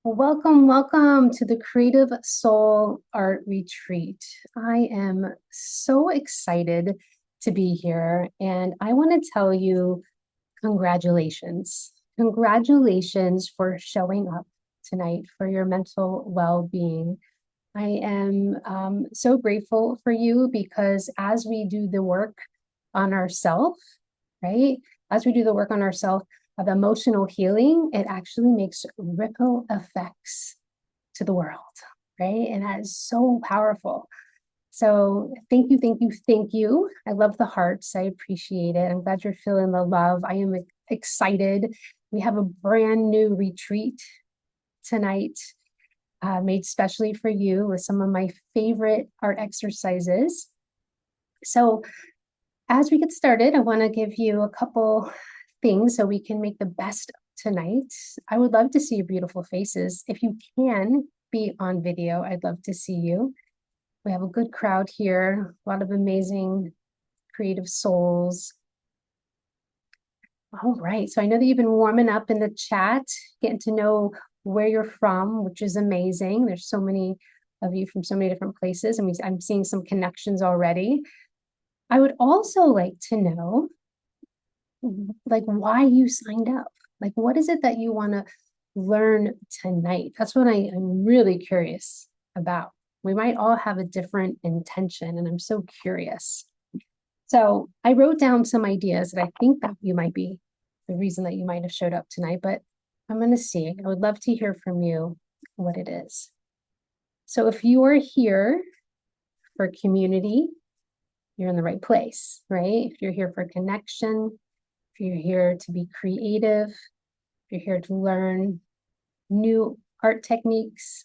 Welcome, welcome to the Creative Soul Art Retreat. I am so excited to be here, and I want to tell you congratulations. Congratulations for showing up tonight for your mental well-being. I am so grateful for you because as we do the work on ourselves, right? As we do the work on ourselves of emotional healing, it actually makes ripple effects to the world, right? And that is so powerful. So thank you, thank you, thank you. I love the hearts. I appreciate it. I'm glad you're feeling the love. I am excited. We have a brand new retreat tonight, made specially for you with some of my favorite art exercises. So as we get started, I want to give you a couple things so we can make the best of tonight. I would love to see your beautiful faces. If you can be on video, I'd love to see you. We have a good crowd here, a lot of amazing creative souls. All right, so I know that you've been warming up in the chat, getting to know where you're from, which is amazing. There's so many of you from so many different places, and I'm seeing some connections already. I would also like to know, like, why you signed up. Like, what is it that you want to learn tonight? That's what I'm really curious about. We might all have a different intention, and I'm so curious. So I wrote down some ideas that I think that you might be the reason that you might have showed up tonight, but I'm going to see. I would love to hear from you what it is. So if you are here for community, you're in the right place, right? If you're here for connection, if you're here to be creative, if you're here to learn new art techniques,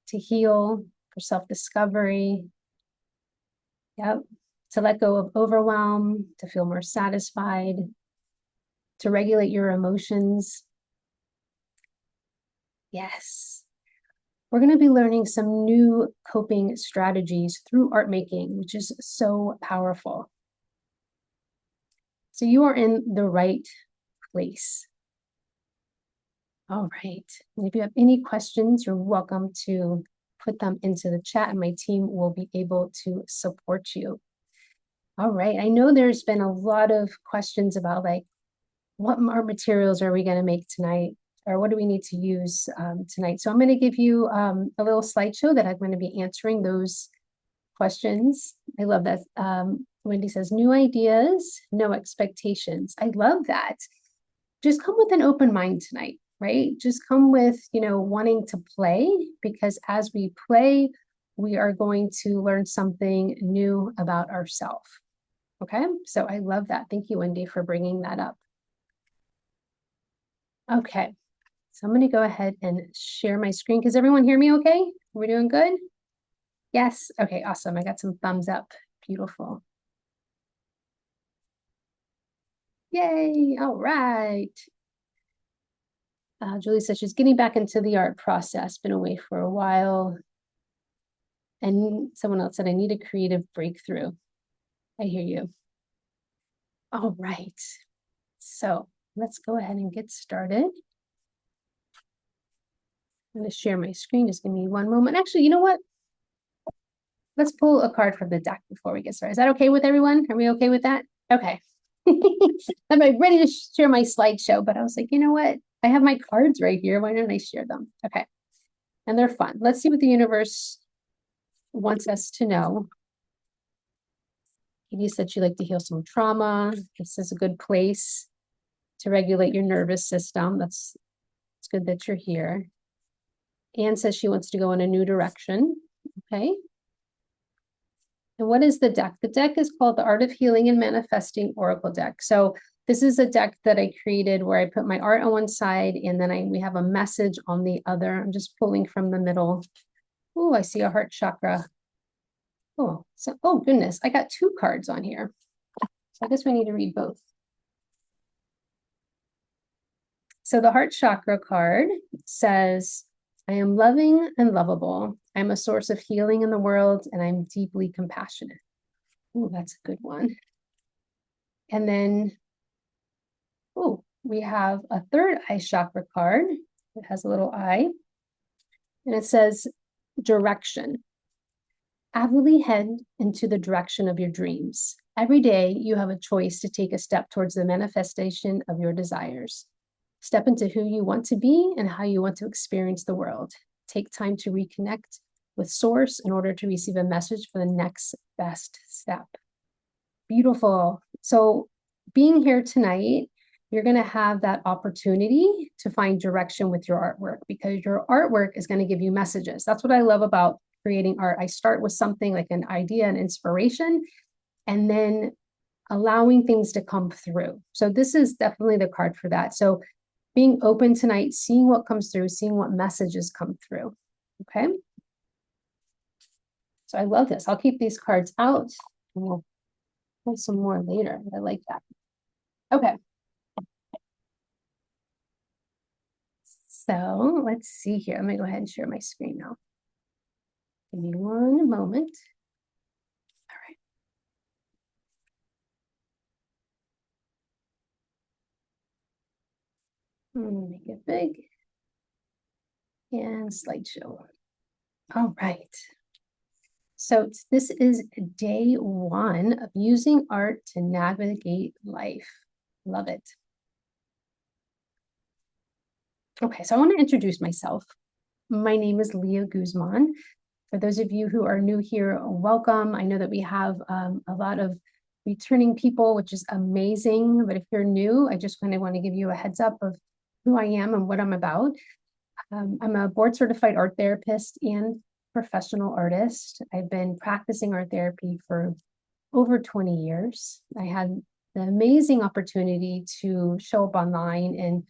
to heal, for self-discovery, yep, to let go of overwhelm, to feel more satisfied, to regulate your emotions. Yes. We're going to be learning some new coping strategies through art making, which is so powerful. So you are in the right place. All right. And if you have any questions, you're welcome to put them into the chat and my team will be able to support you. All right. I know there's been a lot of questions about like, what art materials are we going to make tonight? Or what do we need to use tonight? So I'm going to give you a little slideshow that I'm going to be answering those questions. I love that. Wendy says, new ideas, no expectations. I love that. Just come with an open mind tonight, right? Just come with, wanting to play, because as we play, we are going to learn something new about ourselves. Okay, so I love that. Thank you, Wendy, for bringing that up. Okay, so I'm going to go ahead and share my screen. Can everyone hear me okay? We're doing good? Yes? Okay, awesome. I got some thumbs up. Beautiful. Yay, all right. Julie says she's getting back into the art process, been away for a while. And someone else said, I need a creative breakthrough. I hear you. All right. So let's go ahead and get started. I'm going to share my screen. Just give me one moment. Actually, you know what? Let's pull a card from the deck before we get started. Is that okay with everyone? Are we okay with that? Okay. I'm ready to share my slideshow, but I was like, you know what? I have my cards right here. Why don't I share them? Okay. And they're fun. Let's see what the universe wants us to know. Katie said she'd like to heal some trauma. This is a good place to regulate your nervous system. It's good that you're here. Anne says she wants to go in a new direction. Okay. And what is the deck? The deck is called the Art of Healing and Manifesting Oracle deck. So this is a deck that I created where I put my art on one side and then we have a message on the other. I'm just pulling from the middle. Oh, I see a heart chakra. Oh, oh goodness, I got two cards on here. So I guess we need to read both. So the heart chakra card says, I am loving and lovable. I'm a source of healing in the world, and I'm deeply compassionate. Oh, that's a good one. And then, oh, we have a third eye chakra card. It has a little eye. And it says direction. Avidly head into the direction of your dreams. Every day, you have a choice to take a step towards the manifestation of your desires. Step into who you want to be and how you want to experience the world. Take time to reconnect with Source in order to receive a message for the next best step. Beautiful. So, being here tonight, you're going to have that opportunity to find direction with your artwork because your artwork is going to give you messages. That's what I love about creating art. I start with something like an idea and inspiration, and then allowing things to come through. So this is definitely the card for that. So being open tonight, seeing what comes through, seeing what messages come through. Okay. So I love this. I'll keep these cards out and we'll pull some more later. I like that. Okay. So let's see here. Let me go ahead and share my screen now. Give me one moment. All right. Make it big. And slideshow. All right. So this is day one of using art to navigate life. Love it. Okay, so I want to introduce myself. My name is Leah Guzman. For those of you who are new here, welcome. I know that we have a lot of returning people, which is amazing. But if you're new, I just kind of want to give you a heads up of who I am and what I'm about. I'm a board certified art therapist and professional artist. I've been practicing art therapy for over 20 years. I had the amazing opportunity to show up online and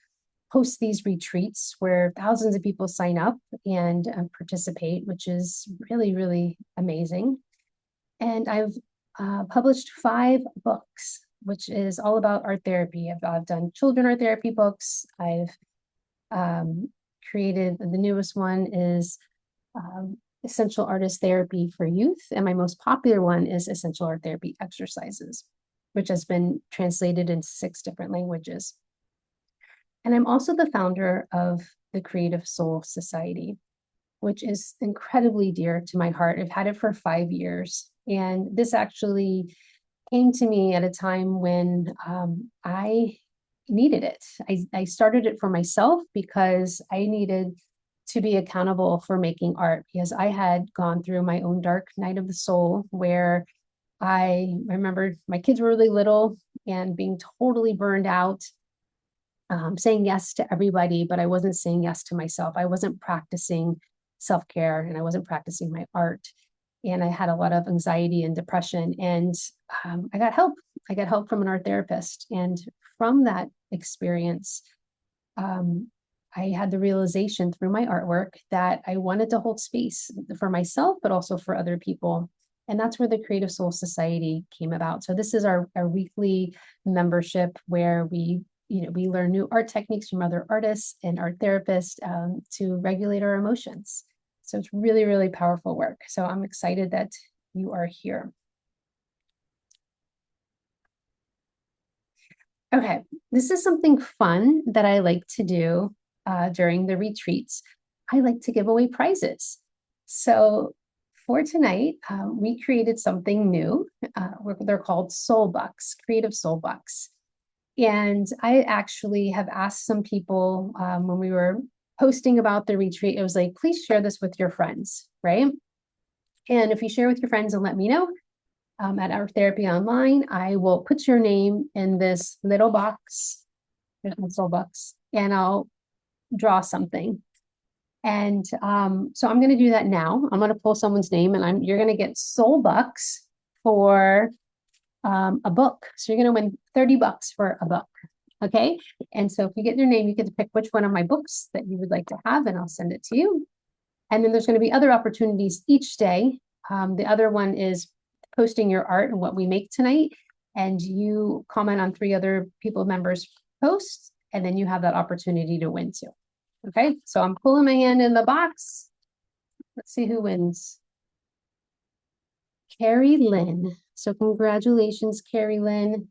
host these retreats where thousands of people sign up and participate, which is really, really amazing. And I've published 5 books, which is all about art therapy. I've done children art therapy books. I've created, the newest one is Essential Artist Therapy for Youth. And my most popular one is Essential Art Therapy Exercises, which has been translated into 6 different languages. And I'm also the founder of the Creative Soul Society, which is incredibly dear to my heart. I've had it for 5 years. And this actually came to me at a time when I needed it. I started it for myself because I needed to be accountable for making art because I had gone through my own dark night of the soul where I remember my kids were really little and being totally burned out, saying yes to everybody, but I wasn't saying yes to myself. I wasn't practicing self-care and I wasn't practicing my art. And I had a lot of anxiety and depression. And I got help. I got help from an art therapist. And from that experience, I had the realization through my artwork that I wanted to hold space for myself, but also for other people. And that's where the Creative Soul Society came about. So this is our weekly membership where we learn new art techniques from other artists and art therapists to regulate our emotions. So it's really, really powerful work. So I'm excited that you are here. Okay, this is something fun that I like to do during the retreats. I like to give away prizes. So for tonight, we created something new. They're called Soul Bucks, Creative Soul Bucks. And I actually have asked some people when we were posting about the retreat, it was like, please share this with your friends, right? And if you share with your friends and let me know at Art Therapy Online, I will put your name in this little box, there's my soul box, and I'll draw something. And so I'm going to do that now. I'm going to pull someone's name, and you're going to get soul bucks for a book. So you're going to win $30 for a book. Okay. And so if you get your name, you get to pick which one of my books that you would like to have, and I'll send it to you. And then there's going to be other opportunities each day. The other one is posting your art and what we make tonight. And you comment on 3 other people members' posts, and then you have that opportunity to win too. Okay. So I'm pulling my hand in the box. Let's see who wins. Carrie Lynn. So congratulations, Carrie Lynn.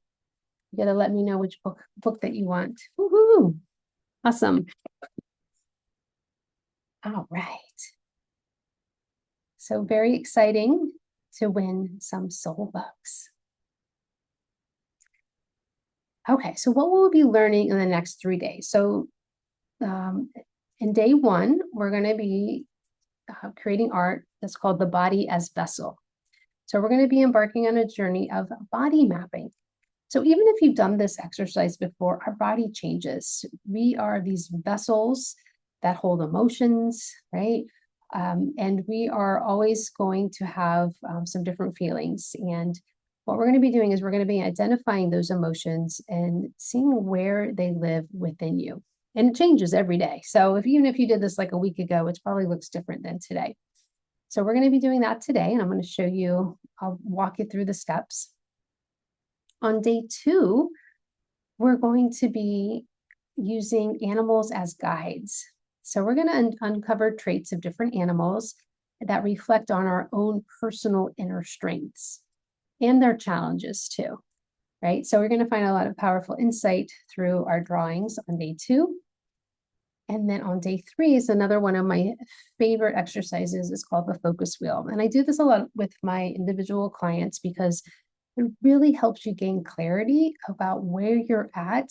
You gotta let me know which book that you want. Woohoo! Awesome. All right. So very exciting to win some soul bugs. Okay, so what will we be learning in the next 3 days? So in day one, we're going to be creating art that's called the body as vessel. So we're going to be embarking on a journey of body mapping. So even if you've done this exercise before, our body changes. We are these vessels that hold emotions, right? And we are always going to have some different feelings. And what we're going to be doing is we're going to be identifying those emotions and seeing where they live within you. And it changes every day. So even if you did this like a week ago, it probably looks different than today. So we're going to be doing that today, and I'm going to show you, I'll walk you through the steps. On day 2, we're going to be using animals as guides. So we're going to uncover traits of different animals that reflect on our own personal inner strengths and their challenges too, right? So we're going to find a lot of powerful insight through our drawings on day 2. And then on day 3 is another one of my favorite exercises. It's called the focus wheel. And I do this a lot with my individual clients because it really helps you gain clarity about where you're at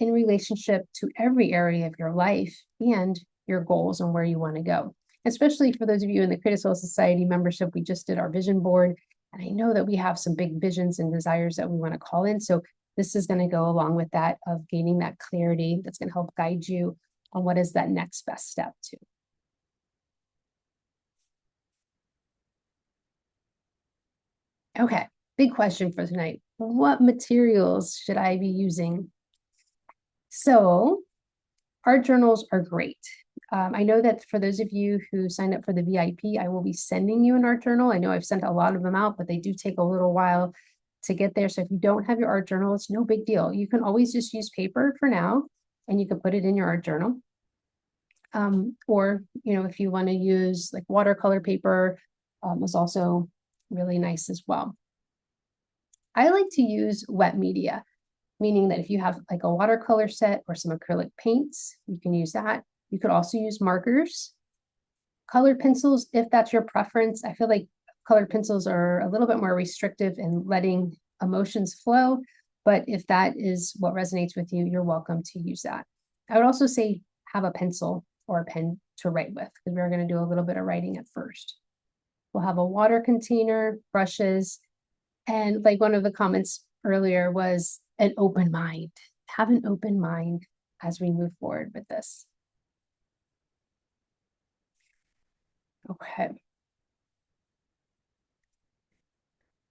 in relationship to every area of your life and your goals and where you want to go. Especially for those of you in the Creative Soul Society membership, we just did our vision board. And I know that we have some big visions and desires that we want to call in. So this is going to go along with that of gaining that clarity that's going to help guide you on what is that next best step to. Okay, big question for tonight. What materials should I be using? So art journals are great. I know that for those of you who signed up for the VIP, I will be sending you an art journal. I know I've sent a lot of them out, but they do take a little while to get there. So if you don't have your art journal, it's no big deal. You can always just use paper for now, and you can put it in your art journal. Or, if you want to use like watercolor paper, is also really nice as well. I like to use wet media, meaning that if you have like a watercolor set or some acrylic paints, you can use that. You could also use markers, colored pencils, if that's your preference. I feel like colored pencils are a little bit more restrictive in letting emotions flow, but if that is what resonates with you, you're welcome to use that. I would also say have a pencil or a pen to write with, because we're going to do a little bit of writing at first. We'll have a water container, brushes, and like one of the comments earlier was an open mind. Have an open mind as we move forward with this. Okay.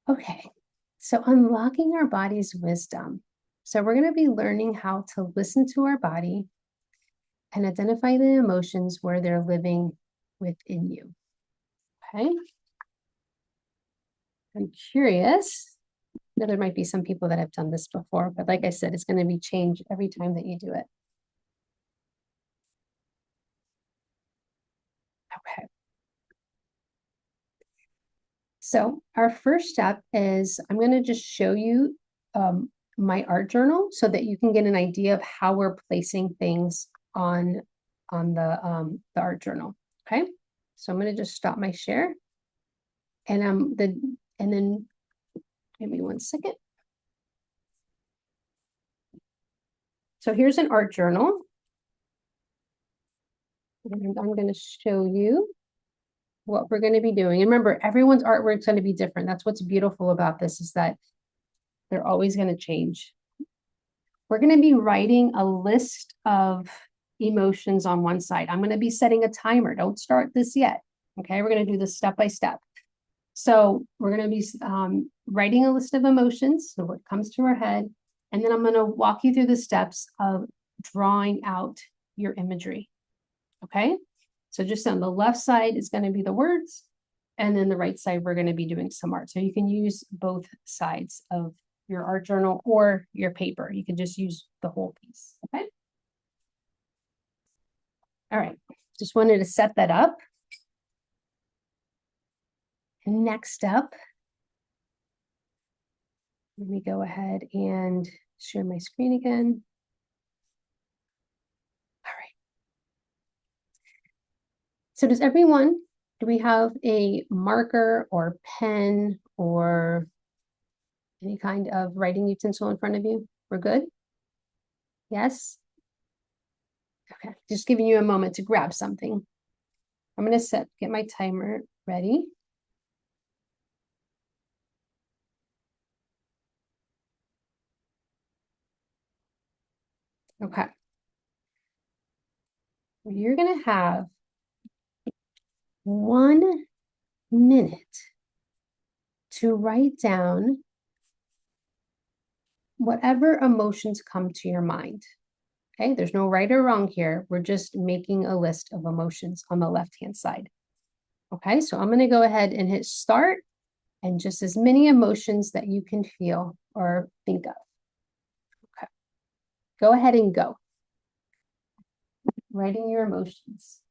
Okay, so unlocking our body's wisdom. So we're going to be learning how to listen to our body and identify the emotions where they're living within you. Okay. I'm curious. Now, there might be some people that have done this before, but like I said, it's going to be changed every time that you do it. Okay. So our first step is I'm going to just show you my art journal so that you can get an idea of how we're placing things on the art journal. Okay, so I'm going to just stop my share, and then give me 1 second. So here's an art journal, and I'm going to show you what we're going to be doing. And remember, everyone's artwork is going to be different. That's what's beautiful about this, is that they're always going to change. We're going to be writing a list of emotions on one side. I'm going to be setting a timer. Don't start this yet. Okay, we're going to do this step by step. So we're going to be writing a list of emotions, so what comes to our head, and then I'm going to walk you through the steps of drawing out your imagery. Okay, so just on the left side is going to be the words, and then the right side we're going to be doing some art. So you can use both sides of your art journal or your paper. You can just use the whole piece. Okay. All right. Just wanted to set that up. Next up, let me go ahead and share my screen again. All right. So does everyone Do we have a marker or pen or any kind of writing utensil in front of you? We're good? Yes? Okay, just giving you a moment to grab something. I'm going to get my timer ready. Okay. You're going to have 1 minute to write down whatever emotions come to your mind. Okay, there's no right or wrong here. We're just making a list of emotions on the left-hand side. Okay, so I'm going to go ahead and hit start and just as many emotions that you can feel or think of. Okay, go ahead and go. Writing your emotions.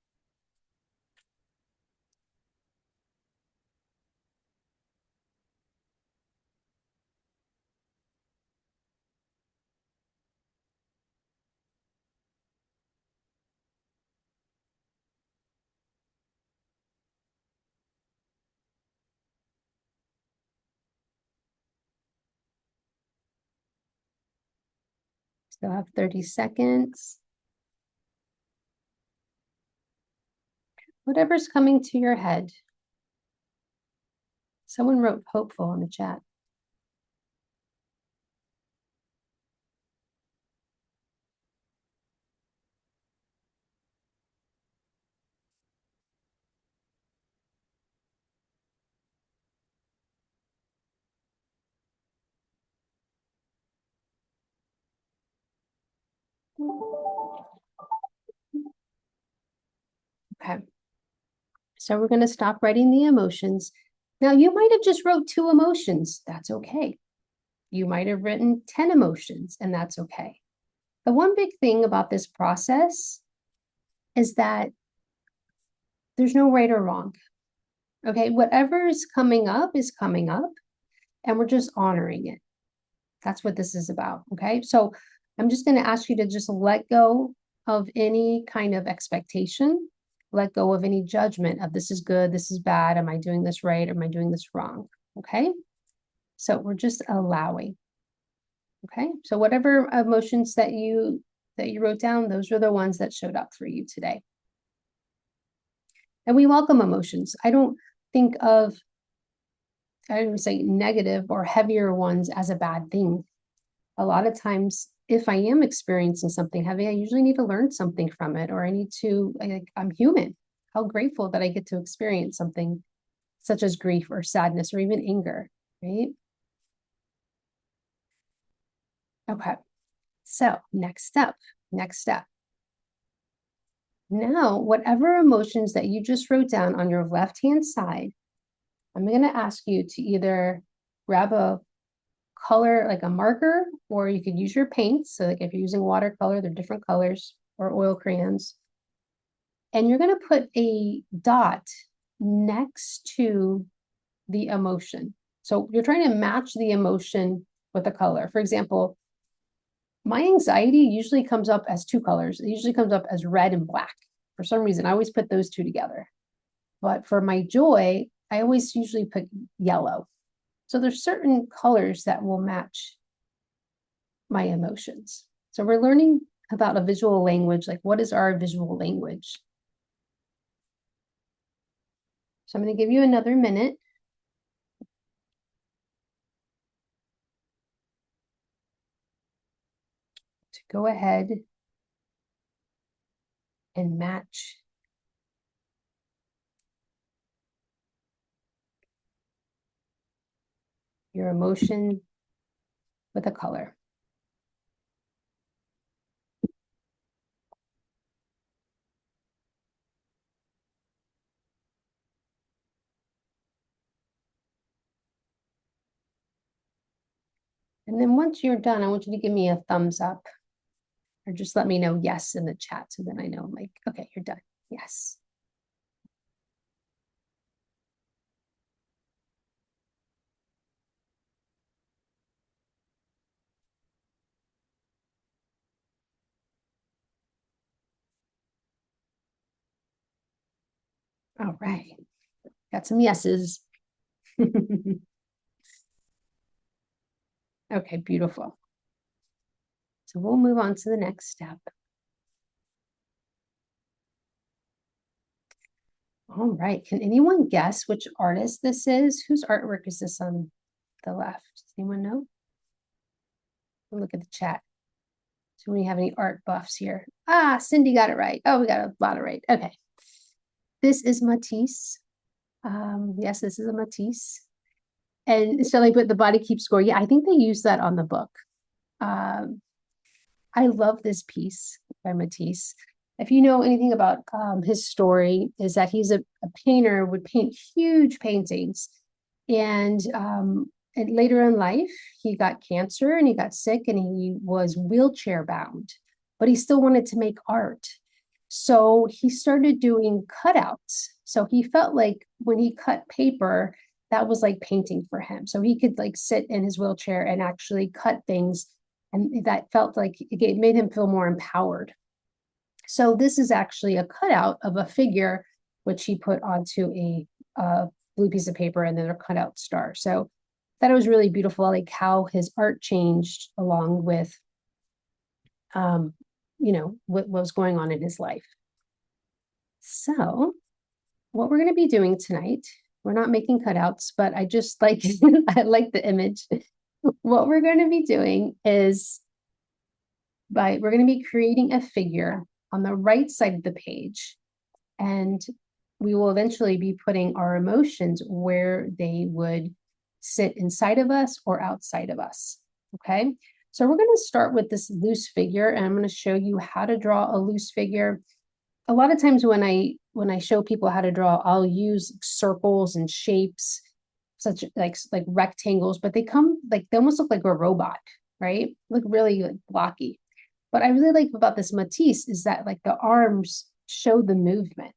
Still have 30 seconds. Whatever's coming to your head. Someone wrote hopeful in the chat. Okay. So we're going to stop writing the emotions. Now you might have just wrote 2 emotions. That's okay. You might have written 10 emotions, and that's okay. The one big thing about this process is that there's no right or wrong. Okay, whatever is coming up, and we're just honoring it. That's what this is about. Okay, so I'm just going to ask you to just let go of any kind of expectation, let go of any judgment of this is good, this is bad, am I doing this right, am I doing this wrong? Okay, so we're just allowing. Okay, so whatever emotions that you wrote down, those are the ones that showed up for you today. And we welcome emotions. I don't think of, I would say, negative or heavier ones as a bad thing. A lot of times, if I am experiencing something heavy, I usually need to learn something from it, or I need to, I'm human. How grateful that I get to experience something such as grief or sadness or even anger, right? Okay, so next step. Now, whatever emotions that you just wrote down on your left-hand side, I'm going to ask you to either grab a color, like a marker, or you could use your paints. So like if you're using watercolor, they're different colors, or oil crayons. And you're going to put a dot next to the emotion. So you're trying to match the emotion with a color. For example, my anxiety usually comes up as 2 colors. It usually comes up as red and black. For some reason, I always put those 2 together. But for my joy, I always usually put yellow. So there's certain colors that will match my emotions. So we're learning about a visual language, like what is our visual language? So I'm going to give you another minute. To go ahead and match your emotion with a color. And then once you're done, I want you to give me a thumbs up or just let me know yes in the chat. So then I know I'm like, okay, you're done. Yes. All right. Got some yeses. Okay, beautiful. So we'll move on to the next step. All right. Can anyone guess which artist this is? Whose artwork is this on the left? Does anyone know? Look at the chat. So we have any art buffs here? Ah, Cindy got it right. Oh, we got a lot of right. Okay. This is Matisse. Yes, this is a Matisse. And Shelley put the body keeps score. Yeah, I think they used that on the book. I love this piece by Matisse. If you know anything about his story, is that he's a painter, would paint huge paintings. And later in life, he got cancer and he got sick and he was wheelchair bound, but he still wanted to make art. So he started doing cutouts. So he felt like when he cut paper, that was like painting for him. So he could like sit in his wheelchair and actually cut things. And that felt like it made him feel more empowered. So this is actually a cutout of a figure, which he put onto a blue piece of paper and then a cutout star. So that was really beautiful, like how his art changed along with, what was going on in his life. So what we're going to be doing tonight, we're not making cutouts, but I just like, I like the image. What we're going to be doing is we're going to be creating a figure on the right side of the page, and we will eventually be putting our emotions where they would sit inside of us or outside of us. Okay, so we're going to start with this loose figure, and I'm going to show you how to draw a loose figure. A lot of times when I show people how to draw, I'll use circles and shapes, such like rectangles, but they almost look like a robot, right? Look really like blocky. What I really like about this Matisse is that like the arms show the movement,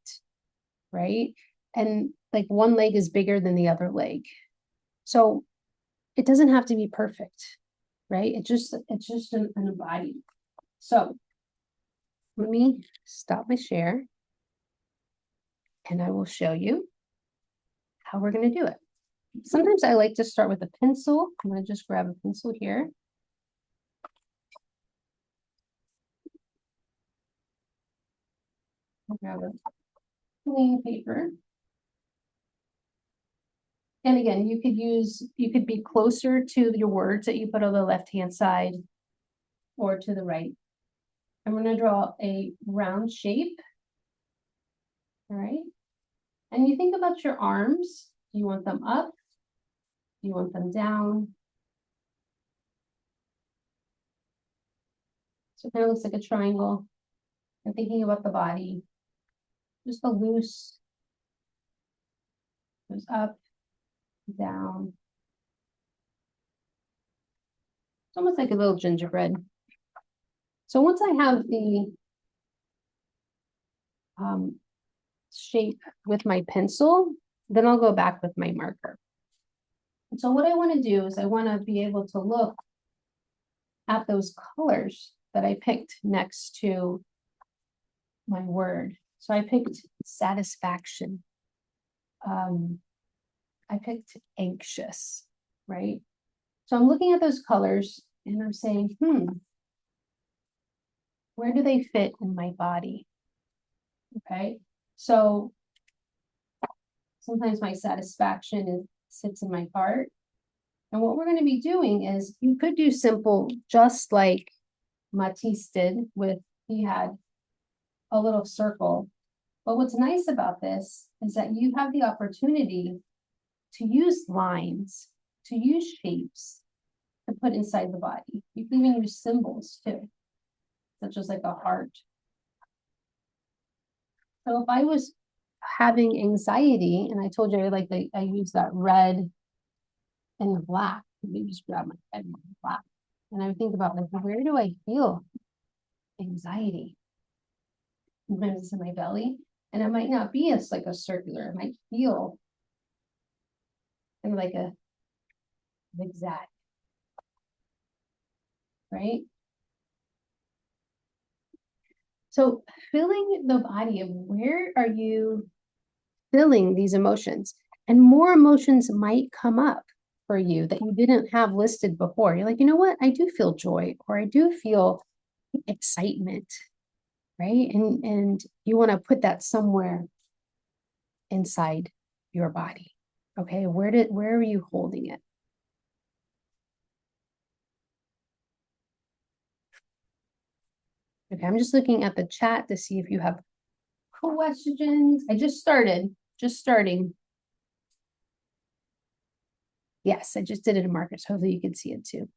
right? And like one leg is bigger than the other leg. So it doesn't have to be perfect, right? It's just an body. So let me stop my share and I will show you how we're going to do it. Sometimes I like to start with a pencil. I'm going to just grab a pencil here. I'll grab a clean paper. And again, you could be closer to your words that you put on the left-hand side or to the right. I'm going to draw a round shape. All right. And you think about your arms. Do you want them up? Do you want them down? So it kind of looks like a triangle. And thinking about the body. Just a loose, goes up, down. It's almost like a little gingerbread. So once I have the shape with my pencil, then I'll go back with my marker. And so what I want to do is I want to be able to look at those colors that I picked next to my word. So I picked satisfaction. I picked anxious, right? So I'm looking at those colors and I'm saying, where do they fit in my body? Okay, so sometimes my satisfaction sits in my heart. And what we're going to be doing is you could do simple, just like Matisse did he had a little circle. But what's nice about this is that you have the opportunity to use lines, to use shapes to put inside the body. You can even use symbols too, such as like a heart. So if I was having anxiety, and I told you I use that red and the black. Let me just grab my red and black. And I would think about like, where do I feel anxiety? Sometimes it's in my belly. And it might not be like a circular, it might feel kind of like a zigzag, right? So feeling the body of where are you feeling these emotions? And more emotions might come up for you that you didn't have listed before. You're like, you know what? I do feel joy, or I do feel excitement, right? And you want to put that somewhere inside your body. Okay, where are you holding it? Okay, I'm just looking at the chat to see if you have questions. I just starting. Yes, I just did it in markers. Hopefully you can see it too.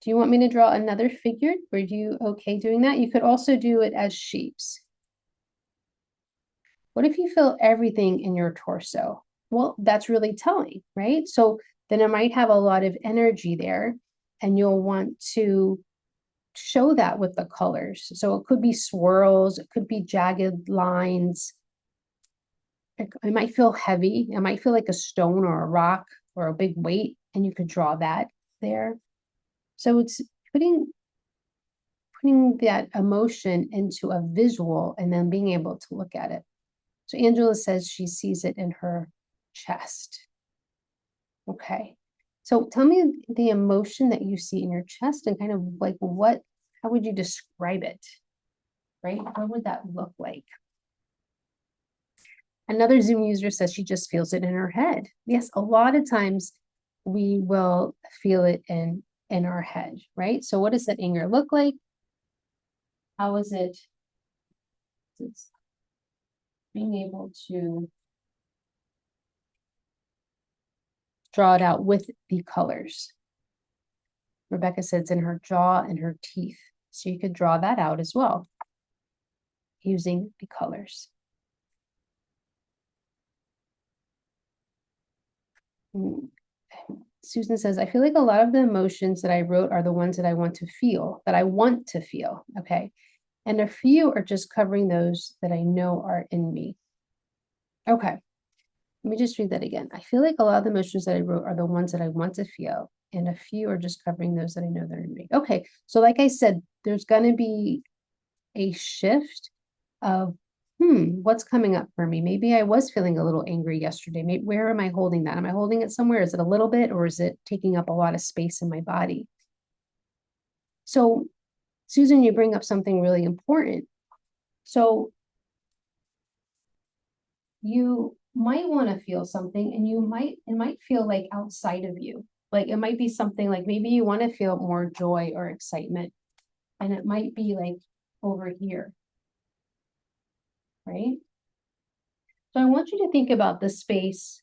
Do you want me to draw another figure? Were you okay doing that? You could also do it as shapes. What if you feel everything in your torso? Well, that's really telling, right? So then it might have a lot of energy there, and you'll want to show that with the colors. So it could be swirls, it could be jagged lines. It might feel heavy. It might feel like a stone or a rock or a big weight, and you could draw that there. So it's putting that emotion into a visual and then being able to look at it. So Angela says she sees it in her chest. Okay. So tell me the emotion that you see in your chest and kind of like how would you describe it? Right? What would that look like? Another Zoom user says she just feels it in her head. Yes, a lot of times we will feel it in our head, right? So what does that anger look like? How is it? It's being able to draw it out with the colors. Rebecca said it's in her jaw and her teeth. So you could draw that out as well using the colors. Susan says, I feel like a lot of the emotions that I wrote are the ones that I want to feel, Okay. And a few are just covering those that I know are in me. Okay. Let me just read that again. I feel like a lot of the emotions that I wrote are the ones that I want to feel, and a few are just covering those that I know that are in me. Okay. So like I said, there's going to be a shift of, what's coming up for me? Maybe I was feeling a little angry yesterday. Maybe, where am I holding that? Am I holding it somewhere? Is it a little bit, or is it taking up a lot of space in my body? So, Susan, you bring up something really important. So, you might want to feel something, and it might feel like outside of you. Like it might be something like maybe you want to feel more joy or excitement, and it might be like over here, right? So I want you to think about the space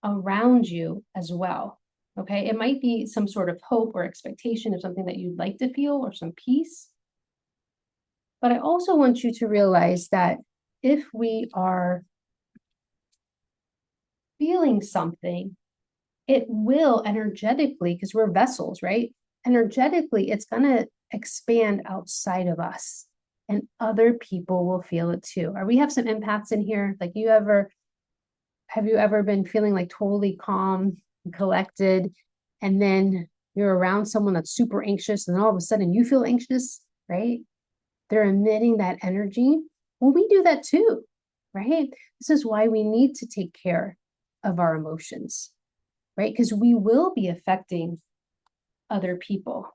around you as well. Okay. It might be some sort of hope or expectation of something that you'd like to feel or some peace. But I also want you to realize that if we are feeling something, it will energetically, because we're vessels, right? Energetically, it's going to expand outside of us and other people will feel it too. We have some empaths in here? Like have you ever been feeling like totally calm and collected, and then you're around someone that's super anxious, and all of a sudden you feel anxious, right? They're emitting that energy. Well, we do that too, right? This is why we need to take care of our emotions, right? Because we will be affecting other people,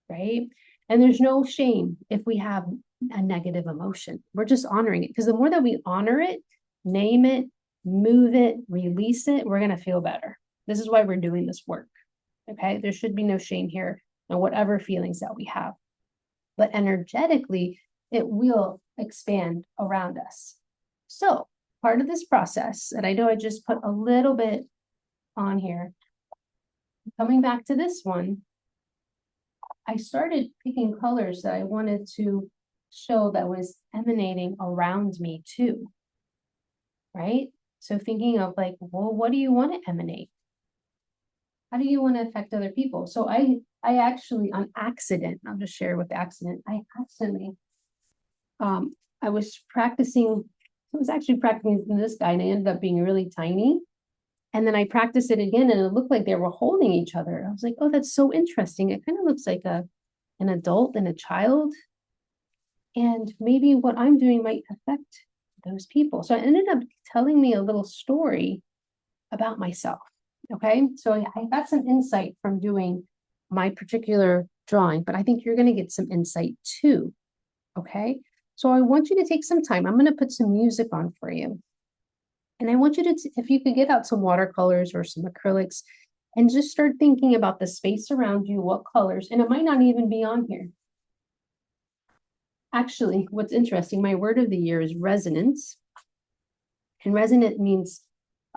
right? And there's no shame if we have a negative emotion. We're just honoring it, because the more that we honor it, name it, move it, release it, we're going to feel better. This is why we're doing this work. Okay. There should be no shame here on whatever feelings that we have. But energetically, it will expand around us. So, part of this process, and I know I just put a little bit on here, coming back to this one, I started picking colors that I wanted to show that was emanating around me too, right? So thinking of like, well, what do you want to emanate? How do you want to affect other people? So I actually, on accident, I'll just share with the accident, I accidentally, I was actually practicing this guy, and I ended up being really tiny. And then I practiced it again, and it looked like they were holding each other. I was like, oh, that's so interesting. It kind of looks like an adult and a child. And maybe what I'm doing might affect those people. So I ended up telling me a little story about myself. Okay. So I got some insight from doing my particular drawing, but I think you're going to get some insight too. Okay. So I want you to take some time. I'm going to put some music on for you. And I want you to, if you could get out some watercolors or some acrylics and just start thinking about the space around you, what colors, and it might not even be on here. Actually, what's interesting, my word of the year is resonance. And resonant means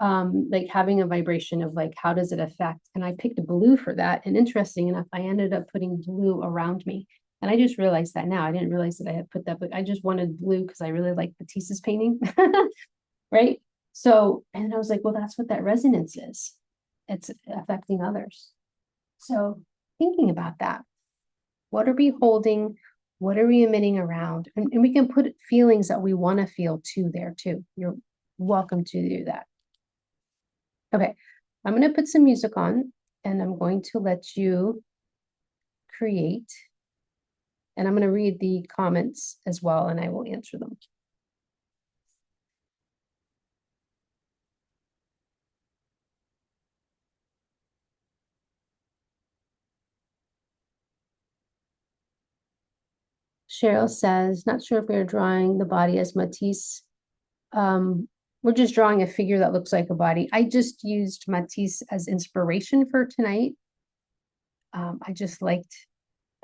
like having a vibration of like, how does it affect? And I picked blue for that. And interesting enough, I ended up putting blue around me. And I just realized that now. I didn't realize that I had put that, but I just wanted blue because I really like Matisse's painting. Right? So, and I was like, well, that's what that resonance is. It's affecting others. So thinking about that, what are we holding? What are we emitting around? And we can put feelings that we want to feel too there too. You're welcome to do that. Okay, I'm going to put some music on and I'm going to let you create. And I'm going to read the comments as well and I will answer them. Cheryl says, not sure if we're drawing the body as Matisse. We're just drawing a figure that looks like a body. I just used Matisse as inspiration for tonight. I just liked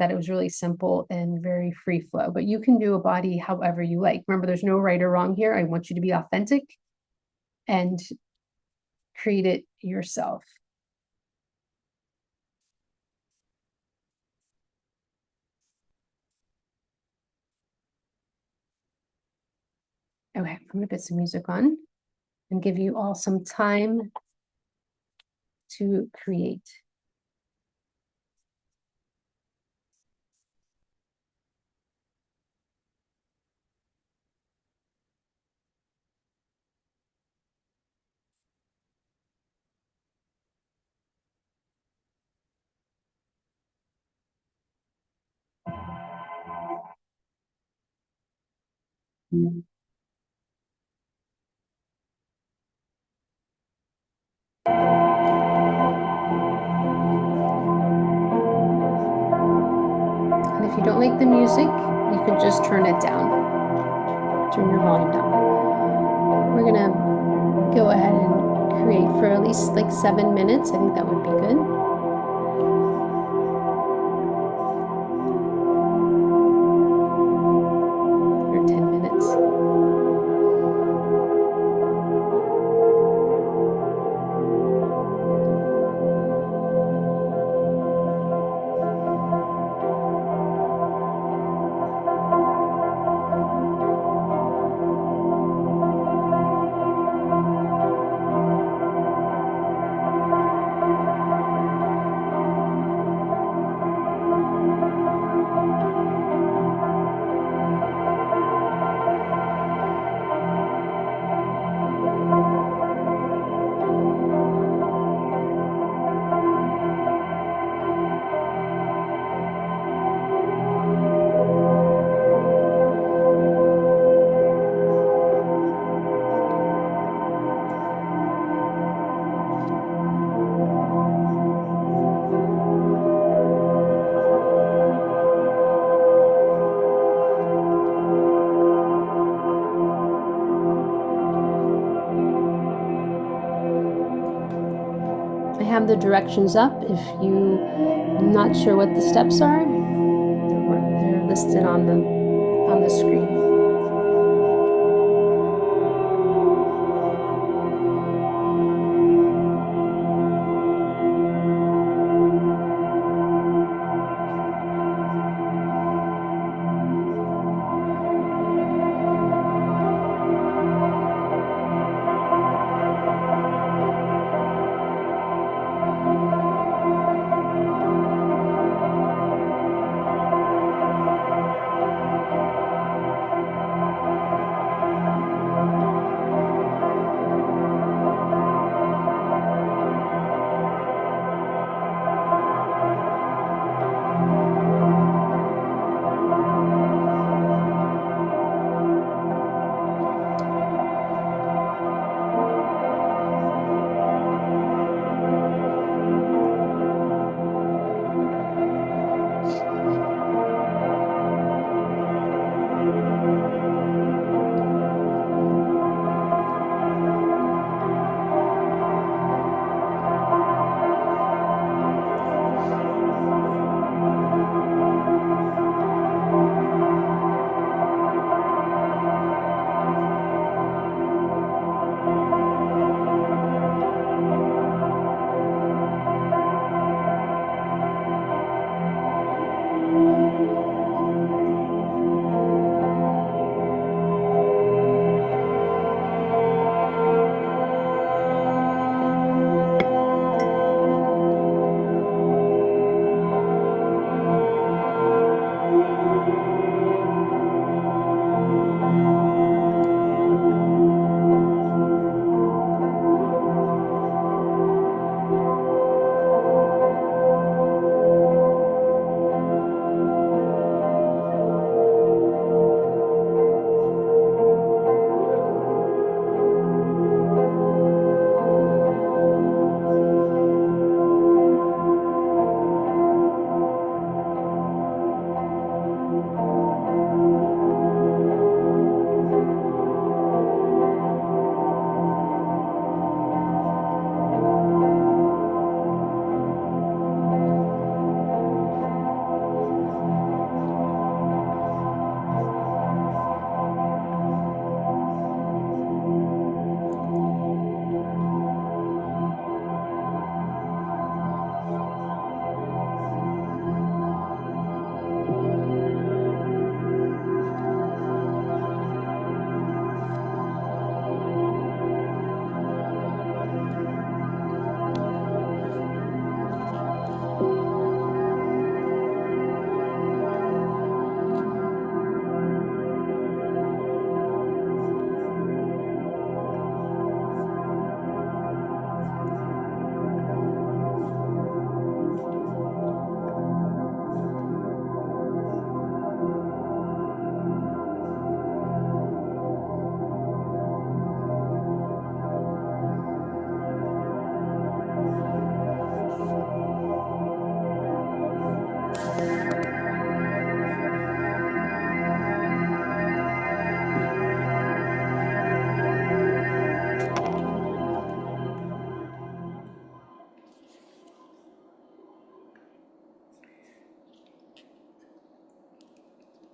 that it was really simple and very free flow, but you can do a body however you like. Remember, there's no right or wrong here. I want you to be authentic and create it yourself. Okay, I'm gonna put some music on and give you all some time to create. And if you don't like the music, you can just turn it down. Turn your volume down. We're gonna go ahead and create for at least like 7 minutes. I think that would be good. Or 10 minutes. I have the directions up. If you're not sure what the steps are, they're listed on the screen.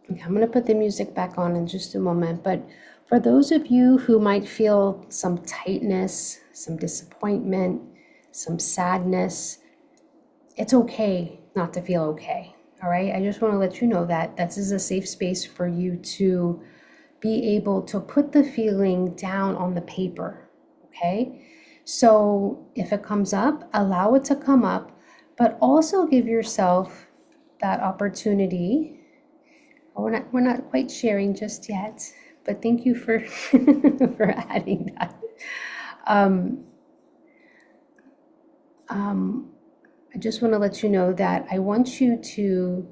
Okay, I'm going to put the music back on in just a moment, but for those of you who might feel some tightness, some disappointment, some sadness, it's okay not to feel okay. All right. I just want to let you know that this is a safe space for you to be able to put the feeling down on the paper. Okay. So if it comes up, allow it to come up, but also give yourself that opportunity. We're not quite sharing just yet, but thank you for for adding that. Um, I just want to let you know that I want you to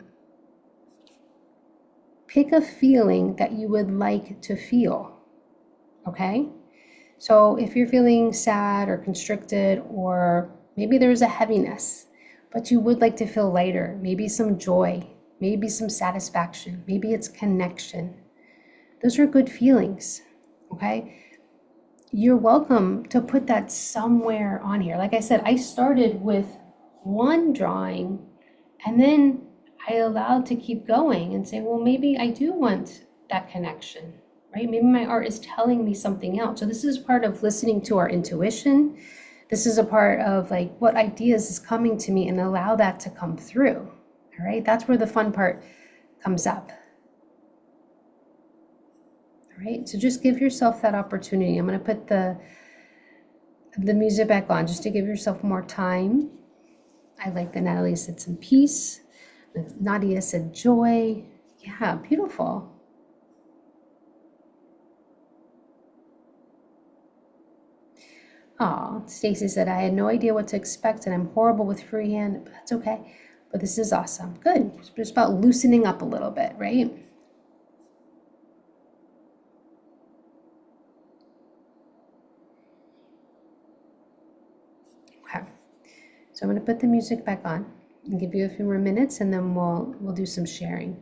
pick a feeling that you would like to feel, okay? So if you're feeling sad or constricted, or maybe there's a heaviness, but you would like to feel lighter, maybe some joy, maybe some satisfaction, maybe it's connection. Those are good feelings, okay? You're welcome to put that somewhere on here. Like I said, I started with one drawing and then I allowed to keep going and say, well, maybe I do want that connection, right? Maybe my art is telling me something else. So this is part of listening to our intuition. This is a part of like what ideas is coming to me and allow that to come through. All right. That's where the fun part comes up. All right. So just give yourself that opportunity. I'm going to put the music back on just to give yourself more time. I like that Natalie said some peace. Nadia said joy. Yeah, beautiful. Oh, Stacy said, I had no idea what to expect and I'm horrible with freehand, but that's okay. But this is awesome. Good. It's just about loosening up a little bit, right? Okay. So I'm going to put the music back on and give you a few more minutes and then we'll do some sharing.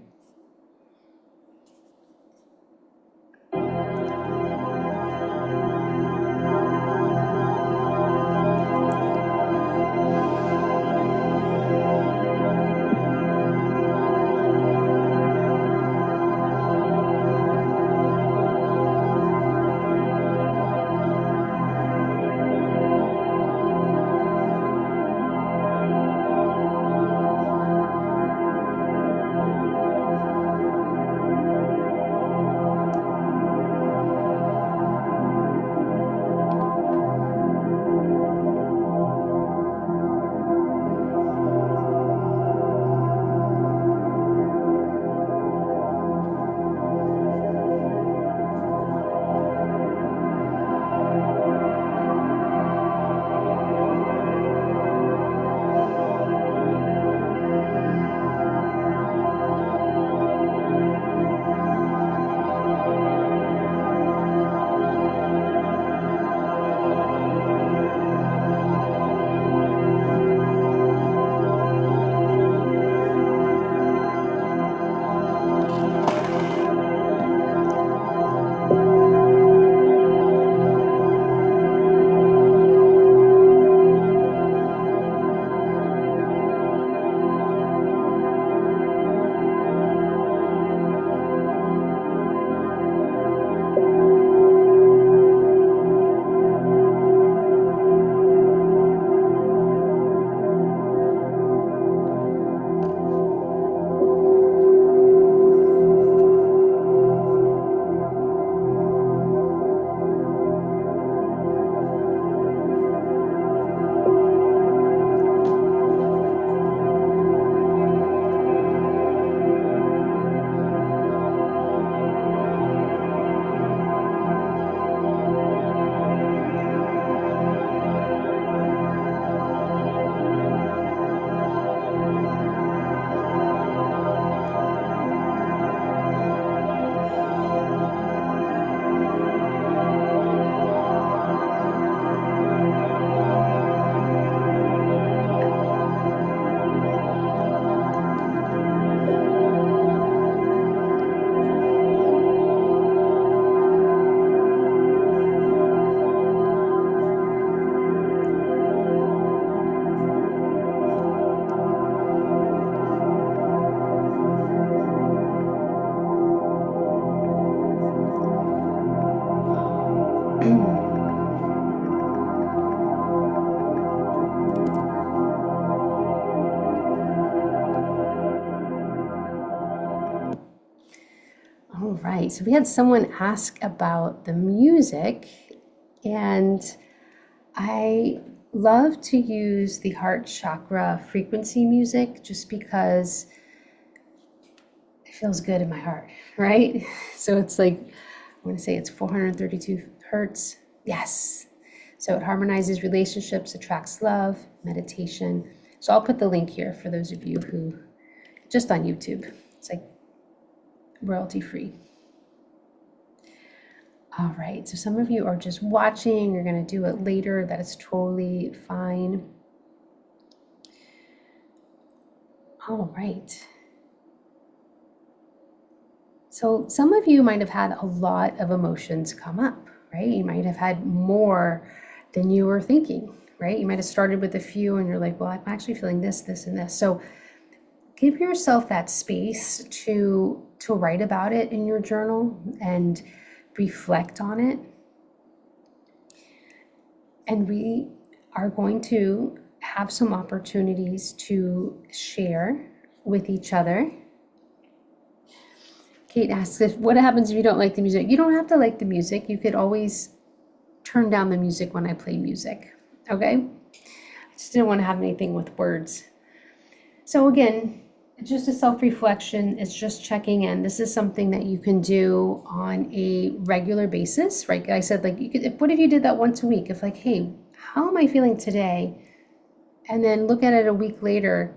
All right, so we had someone ask about the music, and I love to use the heart chakra frequency music just because it feels good in my heart, right? So it's like, I want to say it's 432 hertz. Yes. So it harmonizes relationships, attracts love, meditation. So I'll put the link here for those of you who, just on YouTube. It's like royalty free. All right, so some of you are just watching, you're going to do it later. That is totally fine. All right. So some of you might have had a lot of emotions come up, right? You might have had more than you were thinking, right? You might have started with a few and you're like, well, I'm actually feeling this, this, and this. So give yourself that space to write about it in your journal and reflect on it. And we are going to have some opportunities to share with each other. Kate asks, what happens if you don't like the music? You don't have to like the music. You could always turn down the music when I play music, okay? I just didn't want to have anything with words. So again, it's just a self-reflection. It's just checking in. This is something that you can do on a regular basis, right? I said, like, you could, what if you did that once a week? If like, hey, how am I feeling today? And then look at it a week later.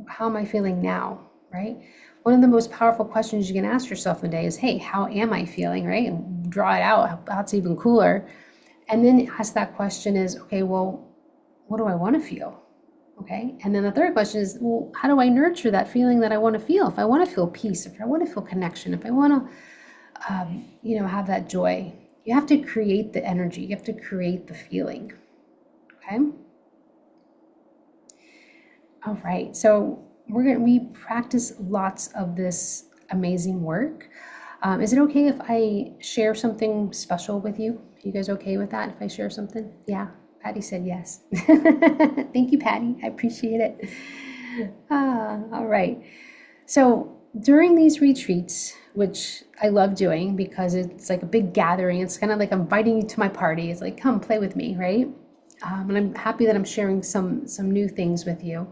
How am I feeling now, right? One of the most powerful questions you can ask yourself in a day is, hey, how am I feeling, right? And draw it out. That's even cooler. And then ask that question is, okay, well, what do I want to feel? Okay. And then the third question is, well, how do I nurture that feeling that I want to feel? If I want to feel peace, if I want to feel connection, if I want to, have that joy, you have to create the energy. You have to create the feeling. Okay. All right. So we practice lots of this amazing work. Is it okay if I share something special with you? Are you guys okay with that if I share something? Yeah. Patty said yes. Thank you, Patty. I appreciate it. All right. So during these retreats, which I love doing because it's like a big gathering, it's kind of like I'm inviting you to my party. It's like, come play with me, right? And I'm happy that I'm sharing some new things with you.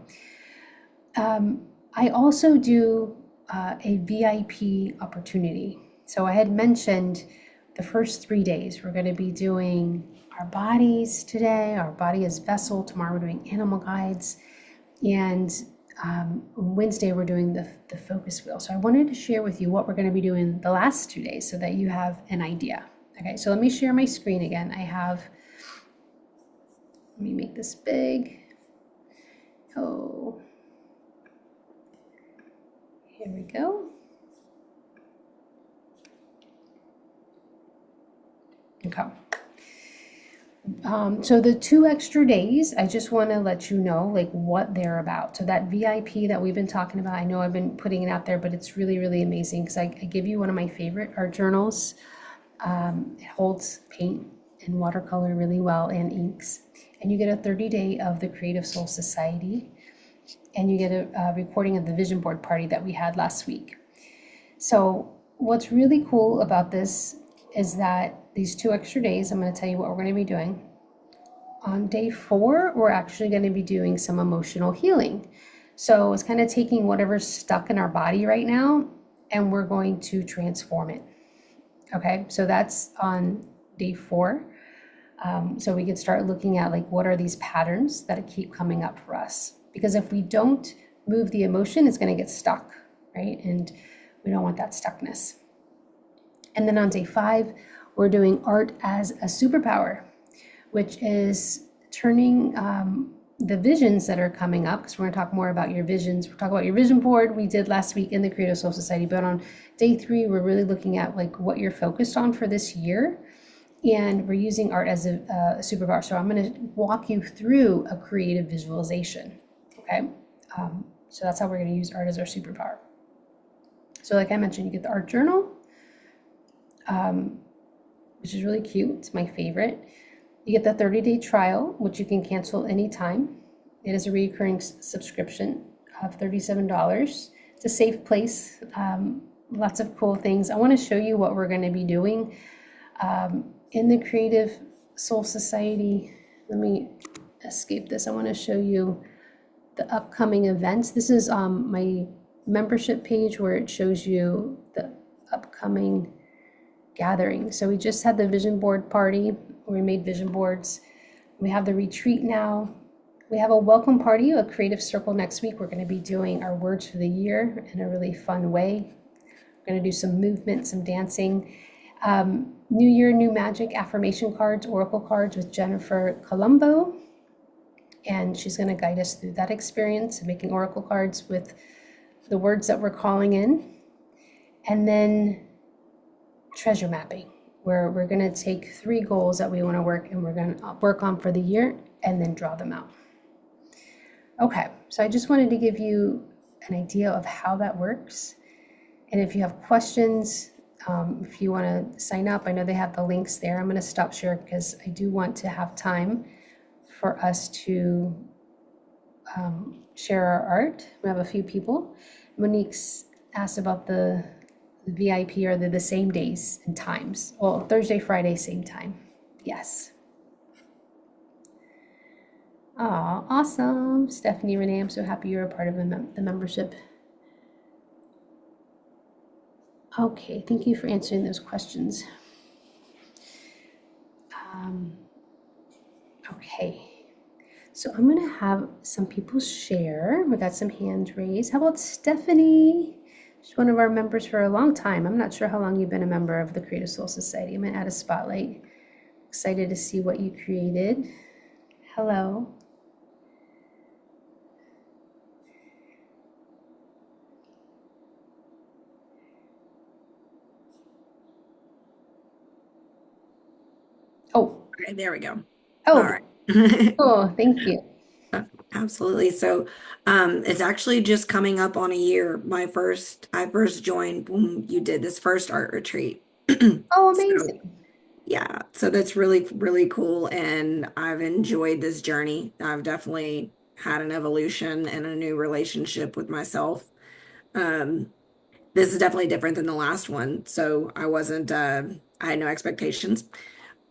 I also do a VIP opportunity. So I had mentioned the first 3 days, we're going to be doing our bodies today, our body as vessel. Tomorrow we're doing animal guides. And Wednesday we're doing the focus wheel. So I wanted to share with you what we're going to be doing the last 2 days so that you have an idea. Okay, so let me share my screen again. Let me make this big. Oh, here we go. Okay. So the 2 extra days, I just want to let you know like what they're about. So that VIP that we've been talking about, I know I've been putting it out there, but it's really, really amazing because I give you one of my favorite art journals. It holds paint and watercolor really well and inks. And you get a 30-day of the Creative Soul Society. And you get a recording of the vision board party that we had last week. So what's really cool about this is that these 2 extra days, I'm going to tell you what we're going to be doing. On day 4, we're actually going to be doing some emotional healing. So it's kind of taking whatever's stuck in our body right now, and we're going to transform it. Okay, so that's on day 4. So we could start looking at like, what are these patterns that keep coming up for us? Because if we don't move the emotion, it's going to get stuck, right? And we don't want that stuckness. And then on day 5, we're doing art as a superpower, which is turning the visions that are coming up, because we're going to talk more about your visions. We'll talk about your vision board we did last week in the Creative Soul Society. But on day 3, we're really looking at like what you're focused on for this year. And we're using art as a superpower. So I'm going to walk you through a creative visualization. Okay. So that's how we're going to use art as our superpower. So like I mentioned, you get the art journal, which is really cute. It's my favorite. You get the 30-day trial, which you can cancel anytime. It is a recurring subscription of $37. It's a safe place lots of cool things. I want to show you what we're going to be doing in the Creative Soul Society. Let me escape this. I want to show you the upcoming events. This is my membership page where it shows you the upcoming gathering. So we just had the vision board party where we made vision boards. We have the retreat now. We have a welcome party, a creative circle next week. We're going to be doing our words for the year in a really fun way. We're going to do some movement, some dancing. New Year, New Magic affirmation cards, oracle cards with Jennifer Colombo. And she's going to guide us through that experience of making oracle cards with the words that we're calling in. And then treasure mapping, where we're going to take 3 goals that we want to work and we're going to work on for the year and then draw them out. Okay, so I just wanted to give you an idea of how that works. And if you have questions, if you want to sign up, I know they have the links there. I'm going to stop share because I do want to have time for us to share our art. We have a few people. Monique's asked about the VIP. Are they the same days and times? Well, Thursday, Friday, same time. Yes. Oh, awesome. Stephanie Renee, I'm so happy you're a part of the membership. Okay, thank you for answering those questions. Okay, so I'm gonna have some people share. We got some hands raised. How about Stephanie? She's one of our members for a long time. I'm not sure how long you've been a member of the Creative Soul Society. I'm gonna add a spotlight. Excited to see what you created. Hello. Oh, Okay, there we go. All oh, right. cool. Thank you. Absolutely. So, it's actually just coming up on a year. I first joined when you did this first art retreat. Oh, So, amazing. yeah, so that's really, really cool. And I've enjoyed this journey. I've definitely had an evolution and a new relationship with myself. Um, this is definitely different than the last one. So I had no expectations.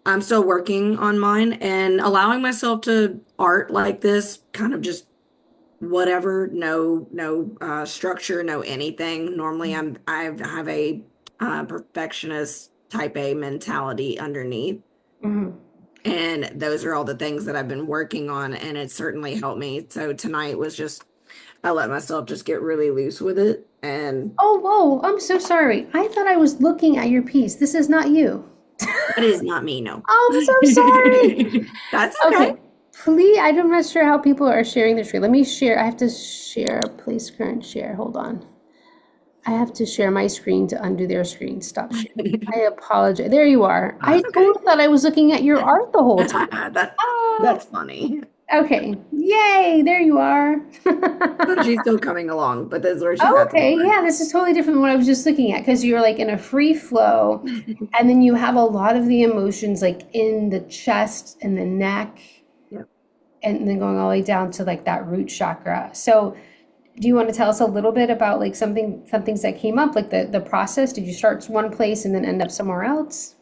I'm still working on mine and allowing myself to art like this, kind of just whatever, no structure, no anything. Normally I have a perfectionist type A mentality underneath. Mhm. And those are all the things that I've been working on, and it certainly helped me. So tonight was just, I let myself just get really loose with it. And Oh, whoa, I'm so sorry. I thought I was looking at your piece. This is not you. that is not me, no. I'm so sorry. That's okay. Okay, please, I'm not sure how people are sharing the tree. Let me share. I have to share, place current share. Hold on. I have to share my screen to undo their screen. Stop share. I apologize. There you are. I That's okay. totally thought I was looking at your art the whole time. That Ah, that's funny. okay. Yay, there you are. So she's still coming along, but this is where she's Oh, at the okay, yeah, this is totally different than what I was just looking at because you're like in a free flow, board. and then you have a lot of the emotions like in the chest and the neck, Yep. and then going all the way down to like that root chakra. So, do you want to tell us a little bit about like some things that came up, like the process? Did you start one place and then end up somewhere else?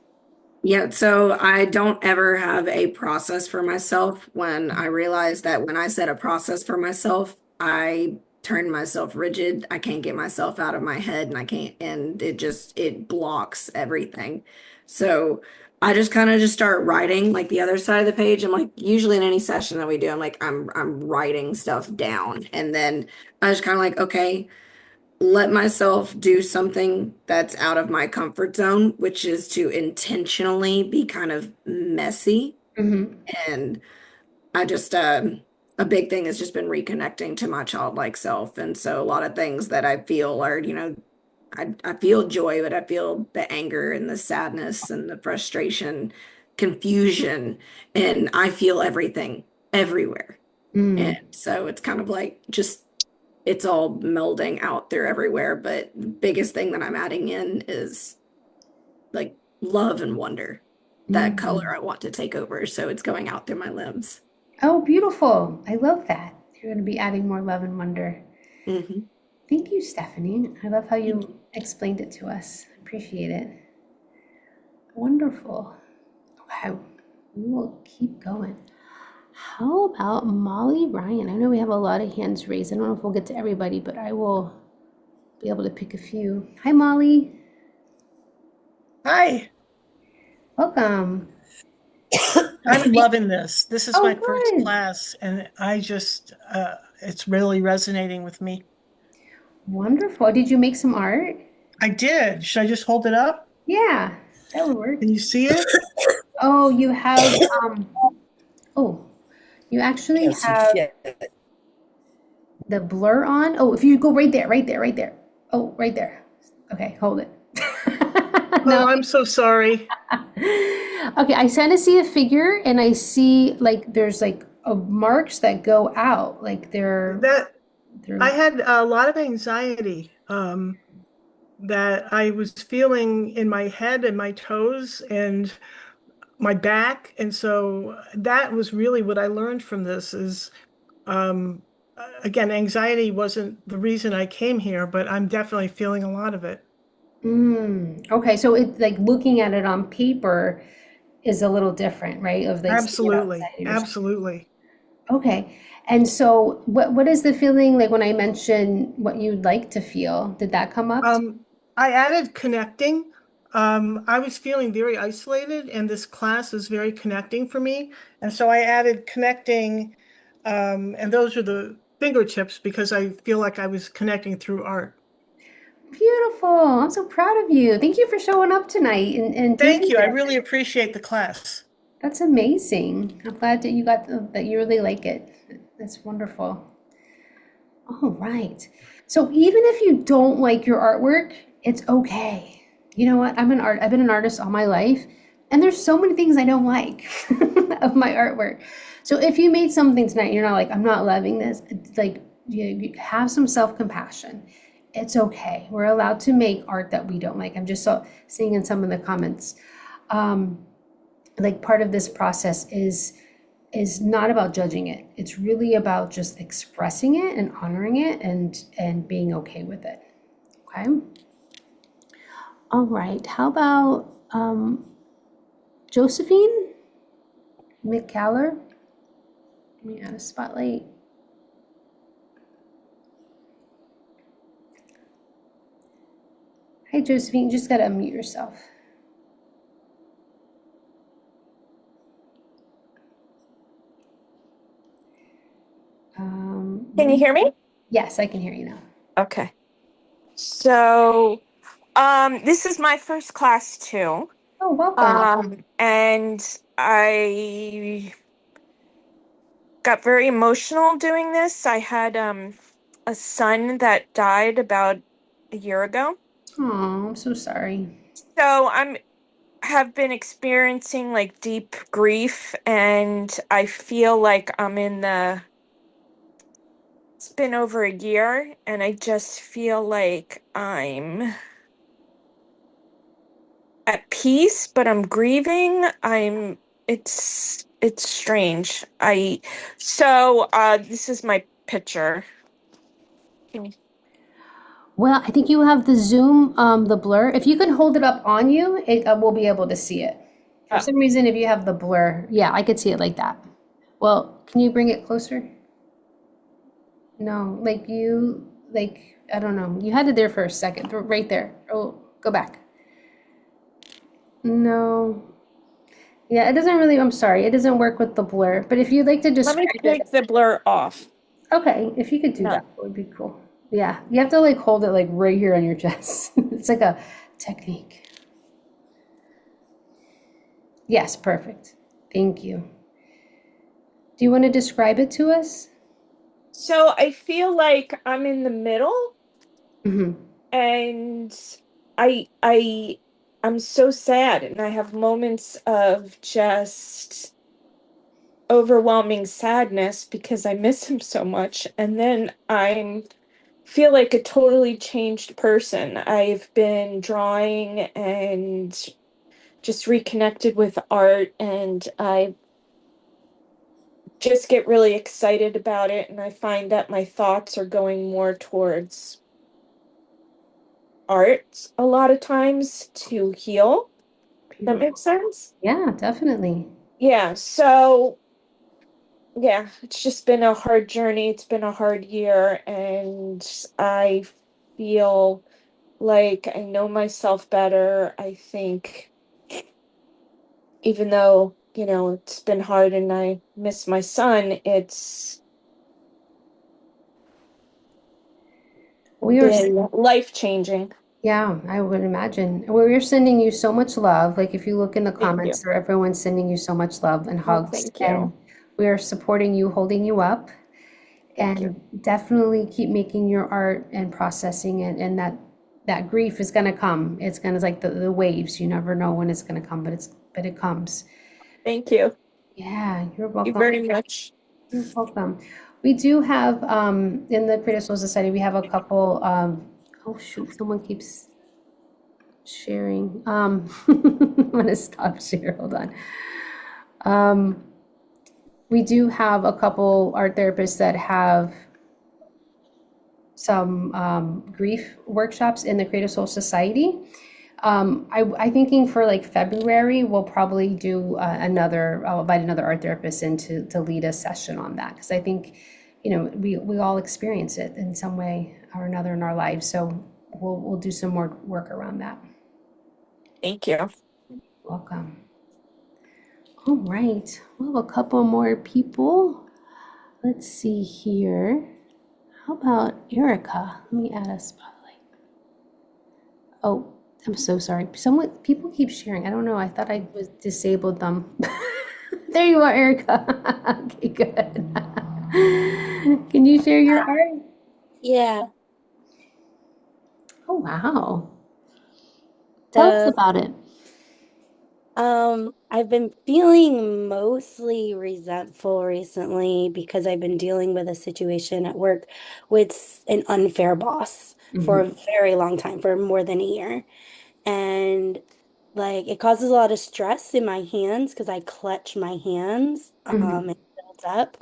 Yeah, so I don't ever have a process for myself. When I realized that when I set a process for myself, I turn myself rigid. I can't get myself out of my head and I can't, and it blocks everything. So I just kind of just start writing like the other side of the page. I'm like, usually in any session that we do, I'm writing stuff down. And then I was kind of like, okay, let myself do something that's out of my comfort zone, which is to intentionally be kind of messy. Mm-hmm. And I just, a big thing has just been reconnecting to my childlike self. And so a lot of things that I feel are, I feel joy, but I feel the anger and the sadness and the frustration, confusion, and I feel everything everywhere. And Mm. so it's kind of like just it's all melding out there everywhere. But the biggest thing that I'm adding in is like love and wonder. That color Mm. I want to take over. So it's going out through my limbs. Oh, beautiful. I love that. You're going to be adding more love and wonder. Hmm. Thank you, Stephanie. I love how you explained it to us. Appreciate it. Wonderful. Okay, we will keep going. How about Molly Ryan? I know we have a lot of hands raised. I don't know if we'll get to everybody, but I will be able to pick a few. Hi, Molly. Hi, Welcome. I'm loving this. This is Oh, my first good. class, and it's really resonating with me. Wonderful. Did you make some art? I did. Should I just hold it up? Yeah, that would work. Can you see it? Oh, you have, oh, you actually Can't see have shit. the blur on. Oh, if you go right there, right there, right there. Oh, right there. Okay, hold it. Oh, No. I'm so sorry. Okay, I kind of see a figure and I see like there's like marks that go out. Like That they're I had a lot of anxiety that I was feeling in my head and my toes and my back, and so that was really what I learned from this is um, again, anxiety wasn't the reason I came here, but I'm definitely feeling a lot of it. okay, so it like looking at it on paper is a little different, right? Of like seeing it outside Absolutely. of yourself. Absolutely. Okay. And so what is the feeling like when I mentioned what you'd like to feel? Did that come up? Um, I added connecting. I was feeling very isolated, and this class is very connecting for me. And so I added connecting, and those are the fingertips because I feel like I was connecting through art. Beautiful. I'm so proud of you. Thank you for showing up tonight and Thank doing you. I this. really appreciate the class. That's amazing. I'm glad that you that you really like it. That's wonderful. All right. So even if you don't like your artwork, it's okay. You know what? I've been an artist all my life, and there's so many things I don't like of my artwork. So if you made something tonight and you're not like, I'm not loving this, it's like you have some self-compassion. It's okay. We're allowed to make art that we don't like. I'm just seeing in some of the comments. Um, like part of this process is not about judging it. It's really about just expressing it and honoring it and being okay with it. Okay. All right. How about Josephine McCallar? Let me add a spotlight. Hi, Josephine. You just gotta unmute yourself. Can you hear me? Yes, I can hear you now. Okay. So, this is my first class too. Oh, welcome. And I got very emotional doing this. I had a son that died about a year ago. Oh, I'm so sorry. So I'm have been experiencing like deep grief, and I feel like it's been over a year and I just feel like I'm at peace, but I'm grieving. It's strange. This is my picture. Can you- Well, I think you have the zoom, the blur. If you can hold it up on you, we'll be able to see it. For Oh, some reason, if you have the blur, yeah, I could see it like that. Well, can you bring it closer? No, like, I don't know. You had it there for a second, right there. Oh, go back. No. Yeah, it doesn't really, I'm sorry, it doesn't work with the blur. But if you'd like to let me describe it, take the blur off. okay, if you could do that, No. that would be cool. Yeah, you have to like hold it like right here on your chest. It's like a technique. Yes, perfect. Thank you. Do you want to describe it to us? So I feel like I'm in the middle, Hmm. and I I I'm so sad, and I have moments of just overwhelming sadness because I miss him so much, and then I feel like a totally changed person. I've been drawing and just reconnected with art, and I just get really excited about it, and I find that my thoughts are going more towards art a lot of times to heal. That Beautiful. makes sense? Yeah, definitely. Yeah, so yeah, it's just been a hard journey. It's been a hard year, and I feel like I know myself better. I think even though, it's been hard and I miss my son, it's We are, been life-changing. yeah, I would imagine. We're sending you so much love. Like if you look in the Thank you. comments, there everyone's sending you so much love and Oh, hugs. thank And you. we are supporting you, holding you up, Thank you. and definitely keep making your art and processing it. And that grief is gonna come. It's gonna like the waves. You never know when it's gonna come, but it comes. Thank you. Yeah, you're Thank you welcome. very much. You're welcome. We do have in the Creative Soul Society, we have a couple oh shoot, someone keeps sharing. I'm gonna stop share. Hold on. Um, we do have a couple art therapists that have some grief workshops in the Creative Soul Society. I thinking for like February, we'll probably do I'll invite another art therapist in to lead a session on that. Because I think, we all experience it in some way or another in our lives. So we'll do some more work around that. Thank you. Welcome. All right, we'll have a couple more people. Let's see here. How about Erica? Let me add a spotlight. Oh, I'm so sorry. People keep sharing. I don't know. I thought I was disabled them. There you are, Erica. Okay, good. Can you share your art? Yeah. Oh, wow. Tell us So, about it. I've been feeling mostly resentful recently because I've been dealing with a situation at work with an unfair boss for a Mhm. very long time, for more than a year. And like it causes a lot of stress in my hands because I clutch my hands, Mhm. it builds up.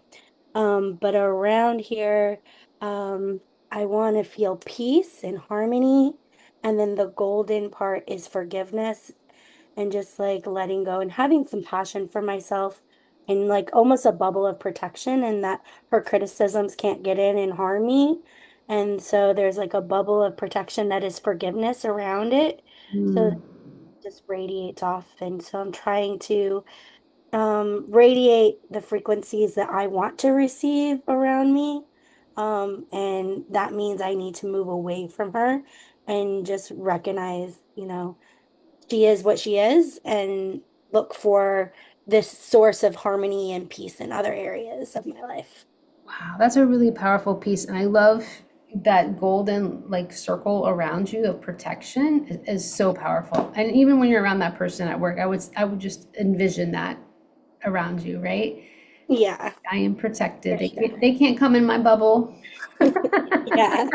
But around here, I want to feel peace and harmony. And then the golden part is forgiveness and just like letting go and having some passion for myself and like almost a bubble of protection and that her criticisms can't get in and harm me. And so there's like a bubble of protection that is forgiveness around it. So it Mm. just radiates off. And so I'm trying to radiate the frequencies that I want to receive around me. And that means I need to move away from her and just recognize, she is what she is and look for this source of harmony and peace in other areas of my life. Wow, that's a really powerful piece, and I love that golden like circle around you of protection is so powerful. And even when you're around that person at work, I would just envision that around you, right? Yeah, I am protected. for They sure. can't, they can't come in my bubble. Yeah,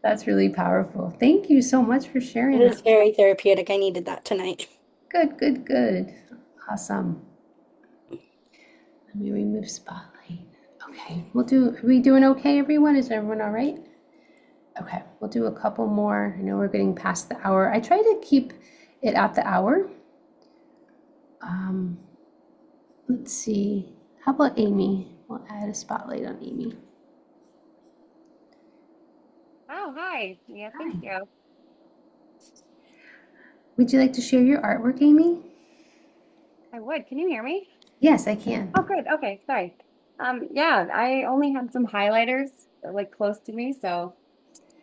That's really powerful. Thank you so much for it sharing that. was very therapeutic. I needed that tonight. Good, good, good. Awesome. Let me remove spotlight. Okay, are we doing okay, everyone? Is everyone all right? Okay, we'll do a couple more. I know we're getting past the hour. I try to keep it at the hour. Um, let's see. How about Amy? We'll add a spotlight on Amy. Oh, hi. Yeah, thank Hi. you. Would you like to share your artwork, Amy? I would. Can you hear me? Yes, I can. Oh, good. Okay, sorry. Yeah, I only had some highlighters like close to me, so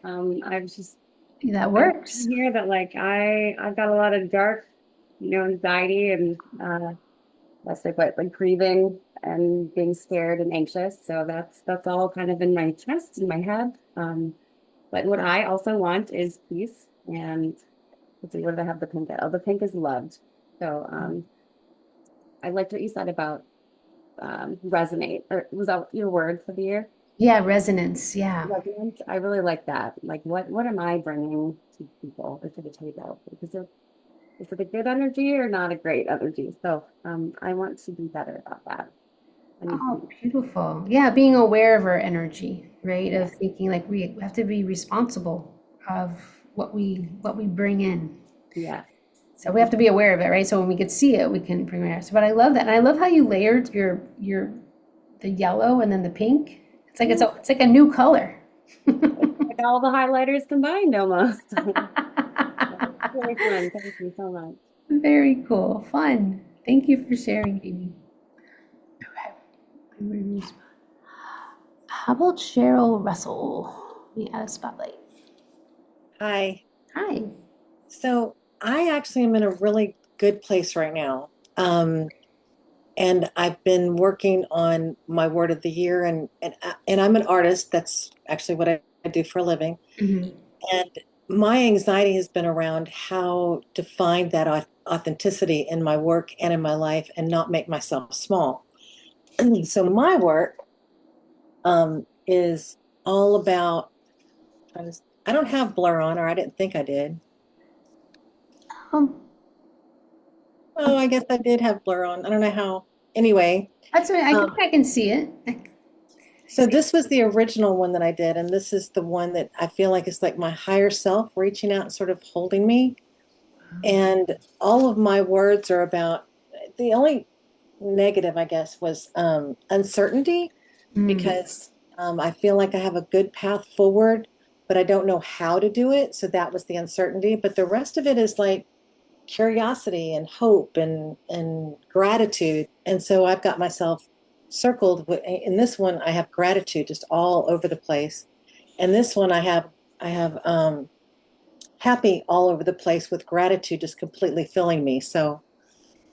I was just That I'm works. here that like I've got a lot of dark, anxiety and let's say like grieving and being scared and anxious. So that's all kind of in my chest, in my head. But what I also want is peace and let's see, what did I have the pink at? Oh, the pink is loved. So I liked what you said about resonate, or was that your word for the year? Yeah, resonance. Yeah. Resonance. I really like that. Like, what am I bringing to people or to the table? Because is it a good energy or not a great energy? So, I want to be better about that. And Oh, beautiful. Yeah, being aware of our energy, right? yeah, Of thinking like we have to be responsible of what we bring in. Yeah. So we have to be aware of it, right? So when we can see it, we can bring it. But I love that, and I love how you layered the yellow and then the pink. It's like a new color. Like all the highlighters combined almost. Really fun. Thank you so much. Very cool, fun. Thank you for sharing, Amy. Okay. How about Cheryl Russell? We add a spotlight. Hi. Hi. So I actually am in a really good place right now. And I've been working on my word of the year, and I'm an artist. That's actually what I do for a living. Mhm. And my anxiety has been around how to find that authenticity in my work and in my life and not make myself small. So my work is all about, I don't have blur on, or I didn't think I did. Um, Oh, I guess I did have blur on. I don't know how. Anyway, that's right. I can see it. so this was the original one that I did, and this is the one that I feel like is like my higher self reaching out and sort of holding me. And all of my words are about, the only negative, I guess, was uncertainty, because I feel like I have a good path forward, but I don't know how to do it. So that was the uncertainty. But the rest of it is like curiosity and hope and gratitude. And so I've got myself circled with, in this one I have gratitude just all over the place. And this one I have happy all over the place, with gratitude just completely filling me. So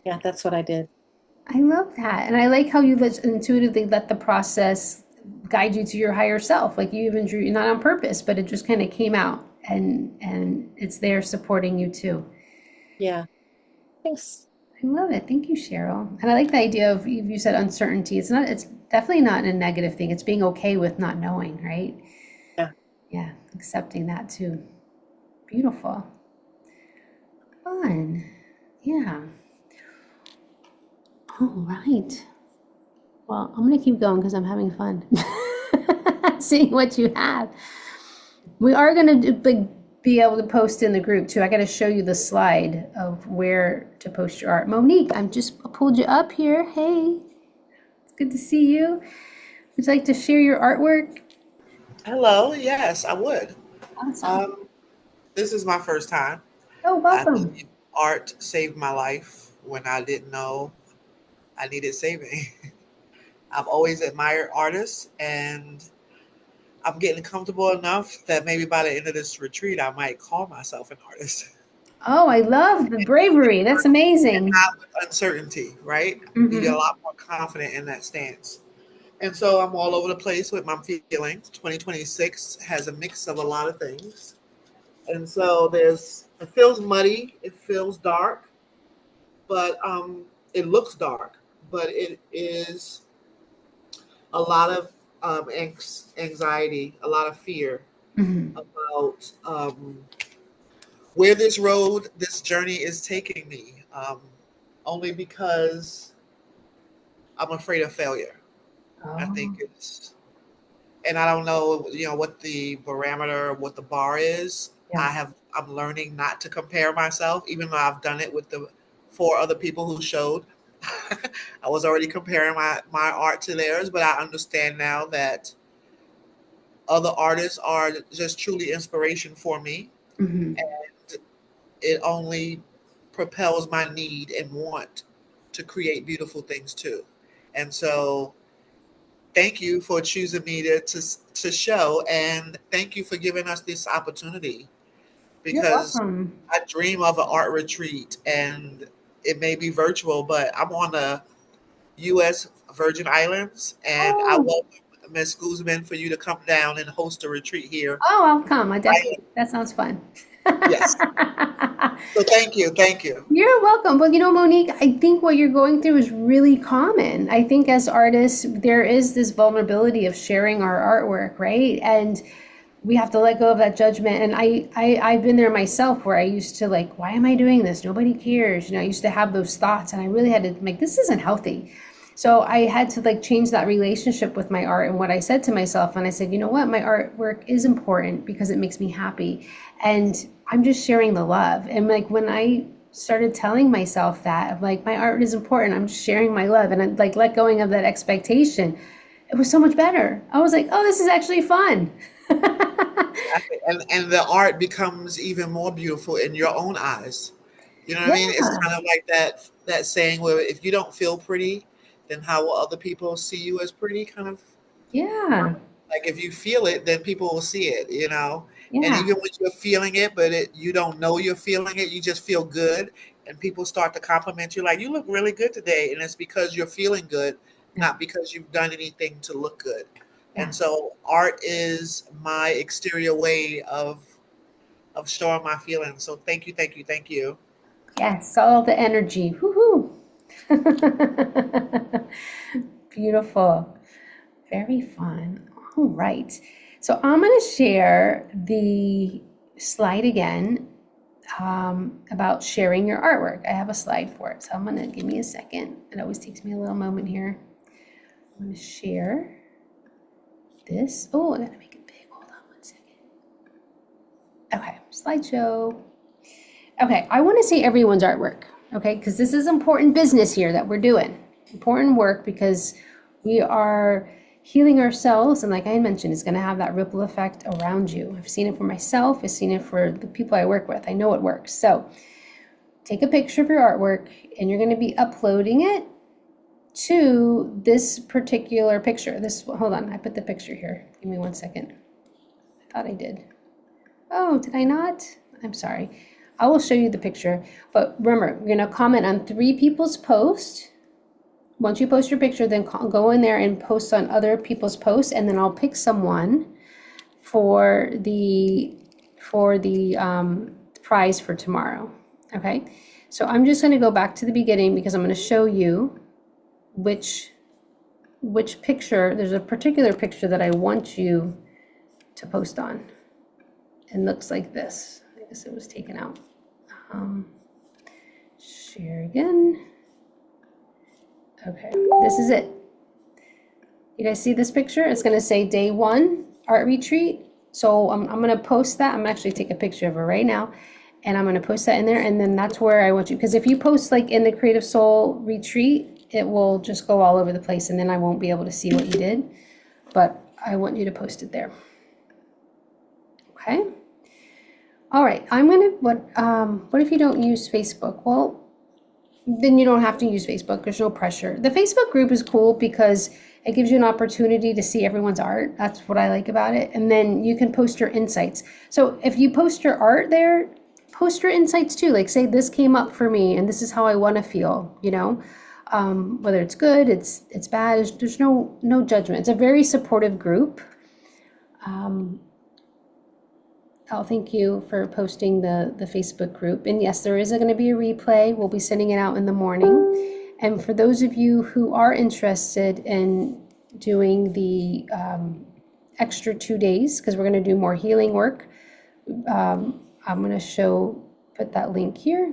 yeah, that's what I did. I love that. And I like how you intuitively let the process guide you to your higher self. Like you even drew, not on purpose, but it just kind of came out and it's there supporting you too. Yeah, thanks. I love it. Thank you, Cheryl. And I like the idea of you said uncertainty. It's definitely not a negative thing. It's being okay with not knowing, right? Yeah. Yeah, accepting that too. Beautiful. Fun. Yeah. All right. Well, I'm gonna keep going because I'm having fun seeing what you have. We are gonna be able to post in the group too. I got to show you the slide of where to post your art. Monique, I pulled you up here. Hey, it's good to see you. Would you like to share your artwork? Hello, yes, I would. Awesome. This is my first time. Oh, I welcome. believe art saved my life when I didn't know I needed saving. I've always admired artists, and I'm getting comfortable enough that maybe by the end of this retreat, I might call myself an artist. Oh, I love the bravery. That's And amazing. not with uncertainty, right? You get a lot more confident in that stance. And so I'm all over the place with my feelings. 2026 has a mix of a lot of things. And so it feels muddy, it feels dark, but it looks dark, but it is a lot of anxiety, a lot of fear Mhm. about where this journey is taking me, only because I'm afraid of failure. I think Oh, and I don't know, what the parameter, what the bar is. yeah. I'm learning not to compare myself, even though I've done it with the 4 other people who showed. I was already comparing my art to theirs, but I understand now that other artists are just truly inspiration for me. Mhm. And it only propels my need and want to create beautiful things too. And so thank you for choosing me to show, and thank you for giving us this opportunity, You're because welcome. I dream of an art retreat, and it may be virtual, but I'm on the U.S. Virgin Islands, and I Oh, welcome Ms. Guzman for you to come down and host a retreat here. oh, I'll come. That sounds fun. Yes. So thank you. You're welcome. Well, Monique, I think what you're going through is really common. I think as artists, there is this vulnerability of sharing our artwork, right? And we have to let go of that judgment. And I've been there myself where I used to why am I doing this? Nobody cares. I used to have those thoughts and I really had to this isn't healthy. So I had to like change that relationship with my art and what I said to myself. And I said, you know what, my artwork is important because it makes me happy. And I'm just sharing the love. And like when I started telling myself that, of like, my art is important, I'm just sharing my love, and I like let going of that expectation, it was so much better. I was like, oh, this is actually fun. And the art becomes even more beautiful in your own eyes. You know what I mean? It's Yeah. kind of like that saying where if you don't feel pretty, then how will other people see you as pretty? Kind of Yeah. like if you feel it, then people will see it, you know. And Yeah. even when you're feeling it, but you don't know you're feeling it, you just feel good, and people start to compliment you, like, you look really good today, and it's because you're feeling good, Yeah. not because you've done anything to look good. Yeah. And so art is my exterior way of showing my feelings. So thank you, thank you, thank you. Yes, all the energy. Woohoo. Beautiful. Very fun. All right. So I'm going to share the slide again about sharing your artwork. I have a slide for it. So I'm going to give me a second. It always takes me a little moment here. I'm going to share this. Oh, I got to make it big. Hold on one second. Okay, slideshow. Okay, I want to see everyone's artwork, okay? Because this is important business here that we're doing. Important work because we are healing ourselves. And like I mentioned, it's going to have that ripple effect around you. I've seen it for myself. I've seen it for the people I work with. I know it works. So take a picture of your artwork and you're going to be uploading it to this particular picture. Hold on, I put the picture here. Give me one second. I thought I did. Oh, did I not? I'm sorry. I will show you the picture, but remember, you're going to comment on 3 people's posts. Once you post your picture, then go in there and post on other people's posts, and then I'll pick someone for the prize for tomorrow. Okay, so I'm just going to go back to the beginning because I'm going to show you which picture. There's a particular picture that I want you to post on. It looks like this. I guess it was taken out. Share again. Okay, this is it. You guys see this picture? It's going to say day 1 art retreat. So I'm going to post that. I'm going to actually take a picture of it right now. And I'm going to post that in there. And then that's where I want you. Because if you post like in the Creative Soul retreat, it will just go all over the place. And then I won't be able to see what you did. But I want you to post it there. Okay. All right. What if you don't use Facebook? Well, then you don't have to use Facebook. There's no pressure. The Facebook group is cool because it gives you an opportunity to see everyone's art. That's what I like about it. And then you can post your insights. So if you post your art there, post your insights too. Like say, this came up for me and this is how I want to feel, you know, whether it's good, it's bad. There's no judgment. It's a very supportive group. I'll thank you for posting the Facebook group. And yes, there is going to be a replay. We'll be sending it out in the morning. And for those of you who are interested in doing the extra 2 days, because we're going to do more healing work, I'm going to put that link here.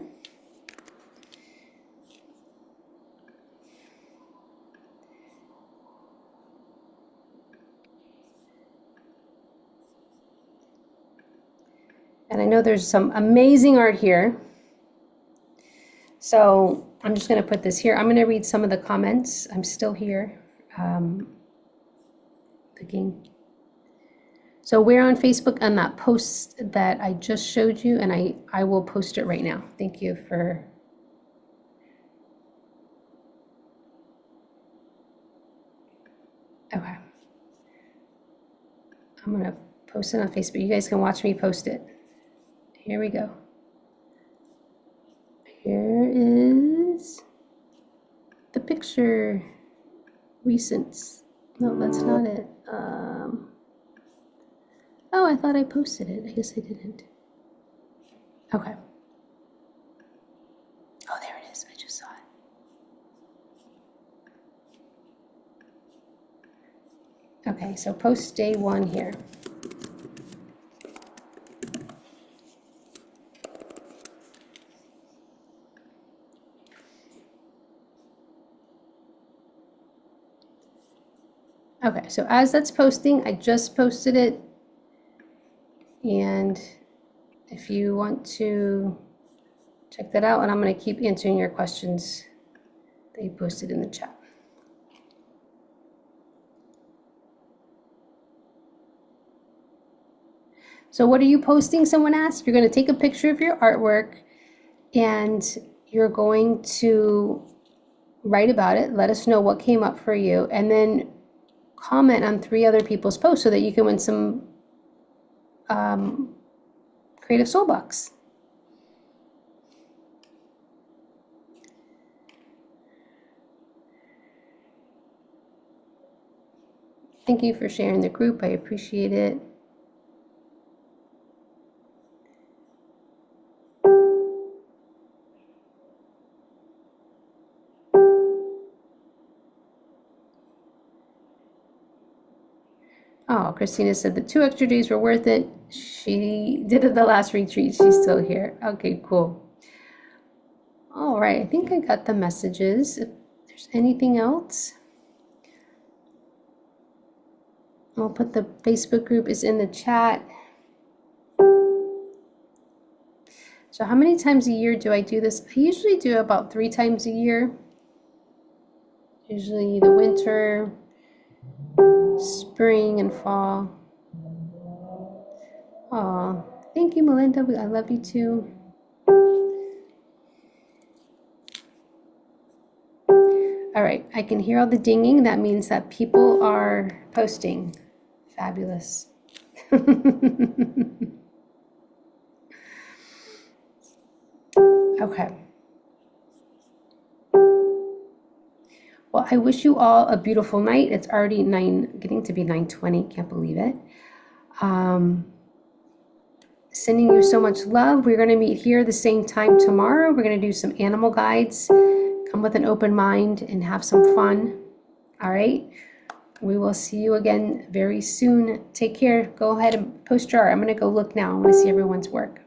And I know there's some amazing art here. So I'm just going to put this here. I'm going to read some of the comments. I'm still here. Looking. So we're on Facebook on that post that I just showed you, and I will post it right now. Thank you for. Okay. I'm going to post it on Facebook. You guys can watch me post it. Here we go. Here is the picture. Recents. No, that's not it. Oh, I thought I posted it. I guess I didn't. Okay. Oh, there it is. I just saw it. Okay, so post day 1 here. Okay, so as that's posting, I just posted it. And if you want to check that out, and I'm going to keep answering your questions that you posted in the chat. So what are you posting? Someone asked. You're going to take a picture of your artwork and you're going to write about it. Let us know what came up for you, and then comment on 3 other people's posts so that you can win some Creative Soul Bucks. Thank you for sharing the group. I appreciate it. Oh, Christina said the 2 extra days were worth it. She did it the last retreat. She's still here. Okay, cool. All right, I think I got the messages. If there's anything else, I'll put the Facebook group is in the chat. So how many times a year do I do this? I usually do about 3 times a year. Usually the winter, spring, and fall. Oh, thank you, Melinda. I love you too. All right, I can hear all the dinging. That means that people are posting. Fabulous. Okay. Well, I wish you all a beautiful night. It's already getting to be 9:20. Can't believe it. Sending you so much love. We're going to meet here the same time tomorrow. We're going to do some animal guides. Come with an open mind and have some fun. All right. We will see you again very soon. Take care. Go ahead and post your art. I'm going to go look now. I want to see everyone's work.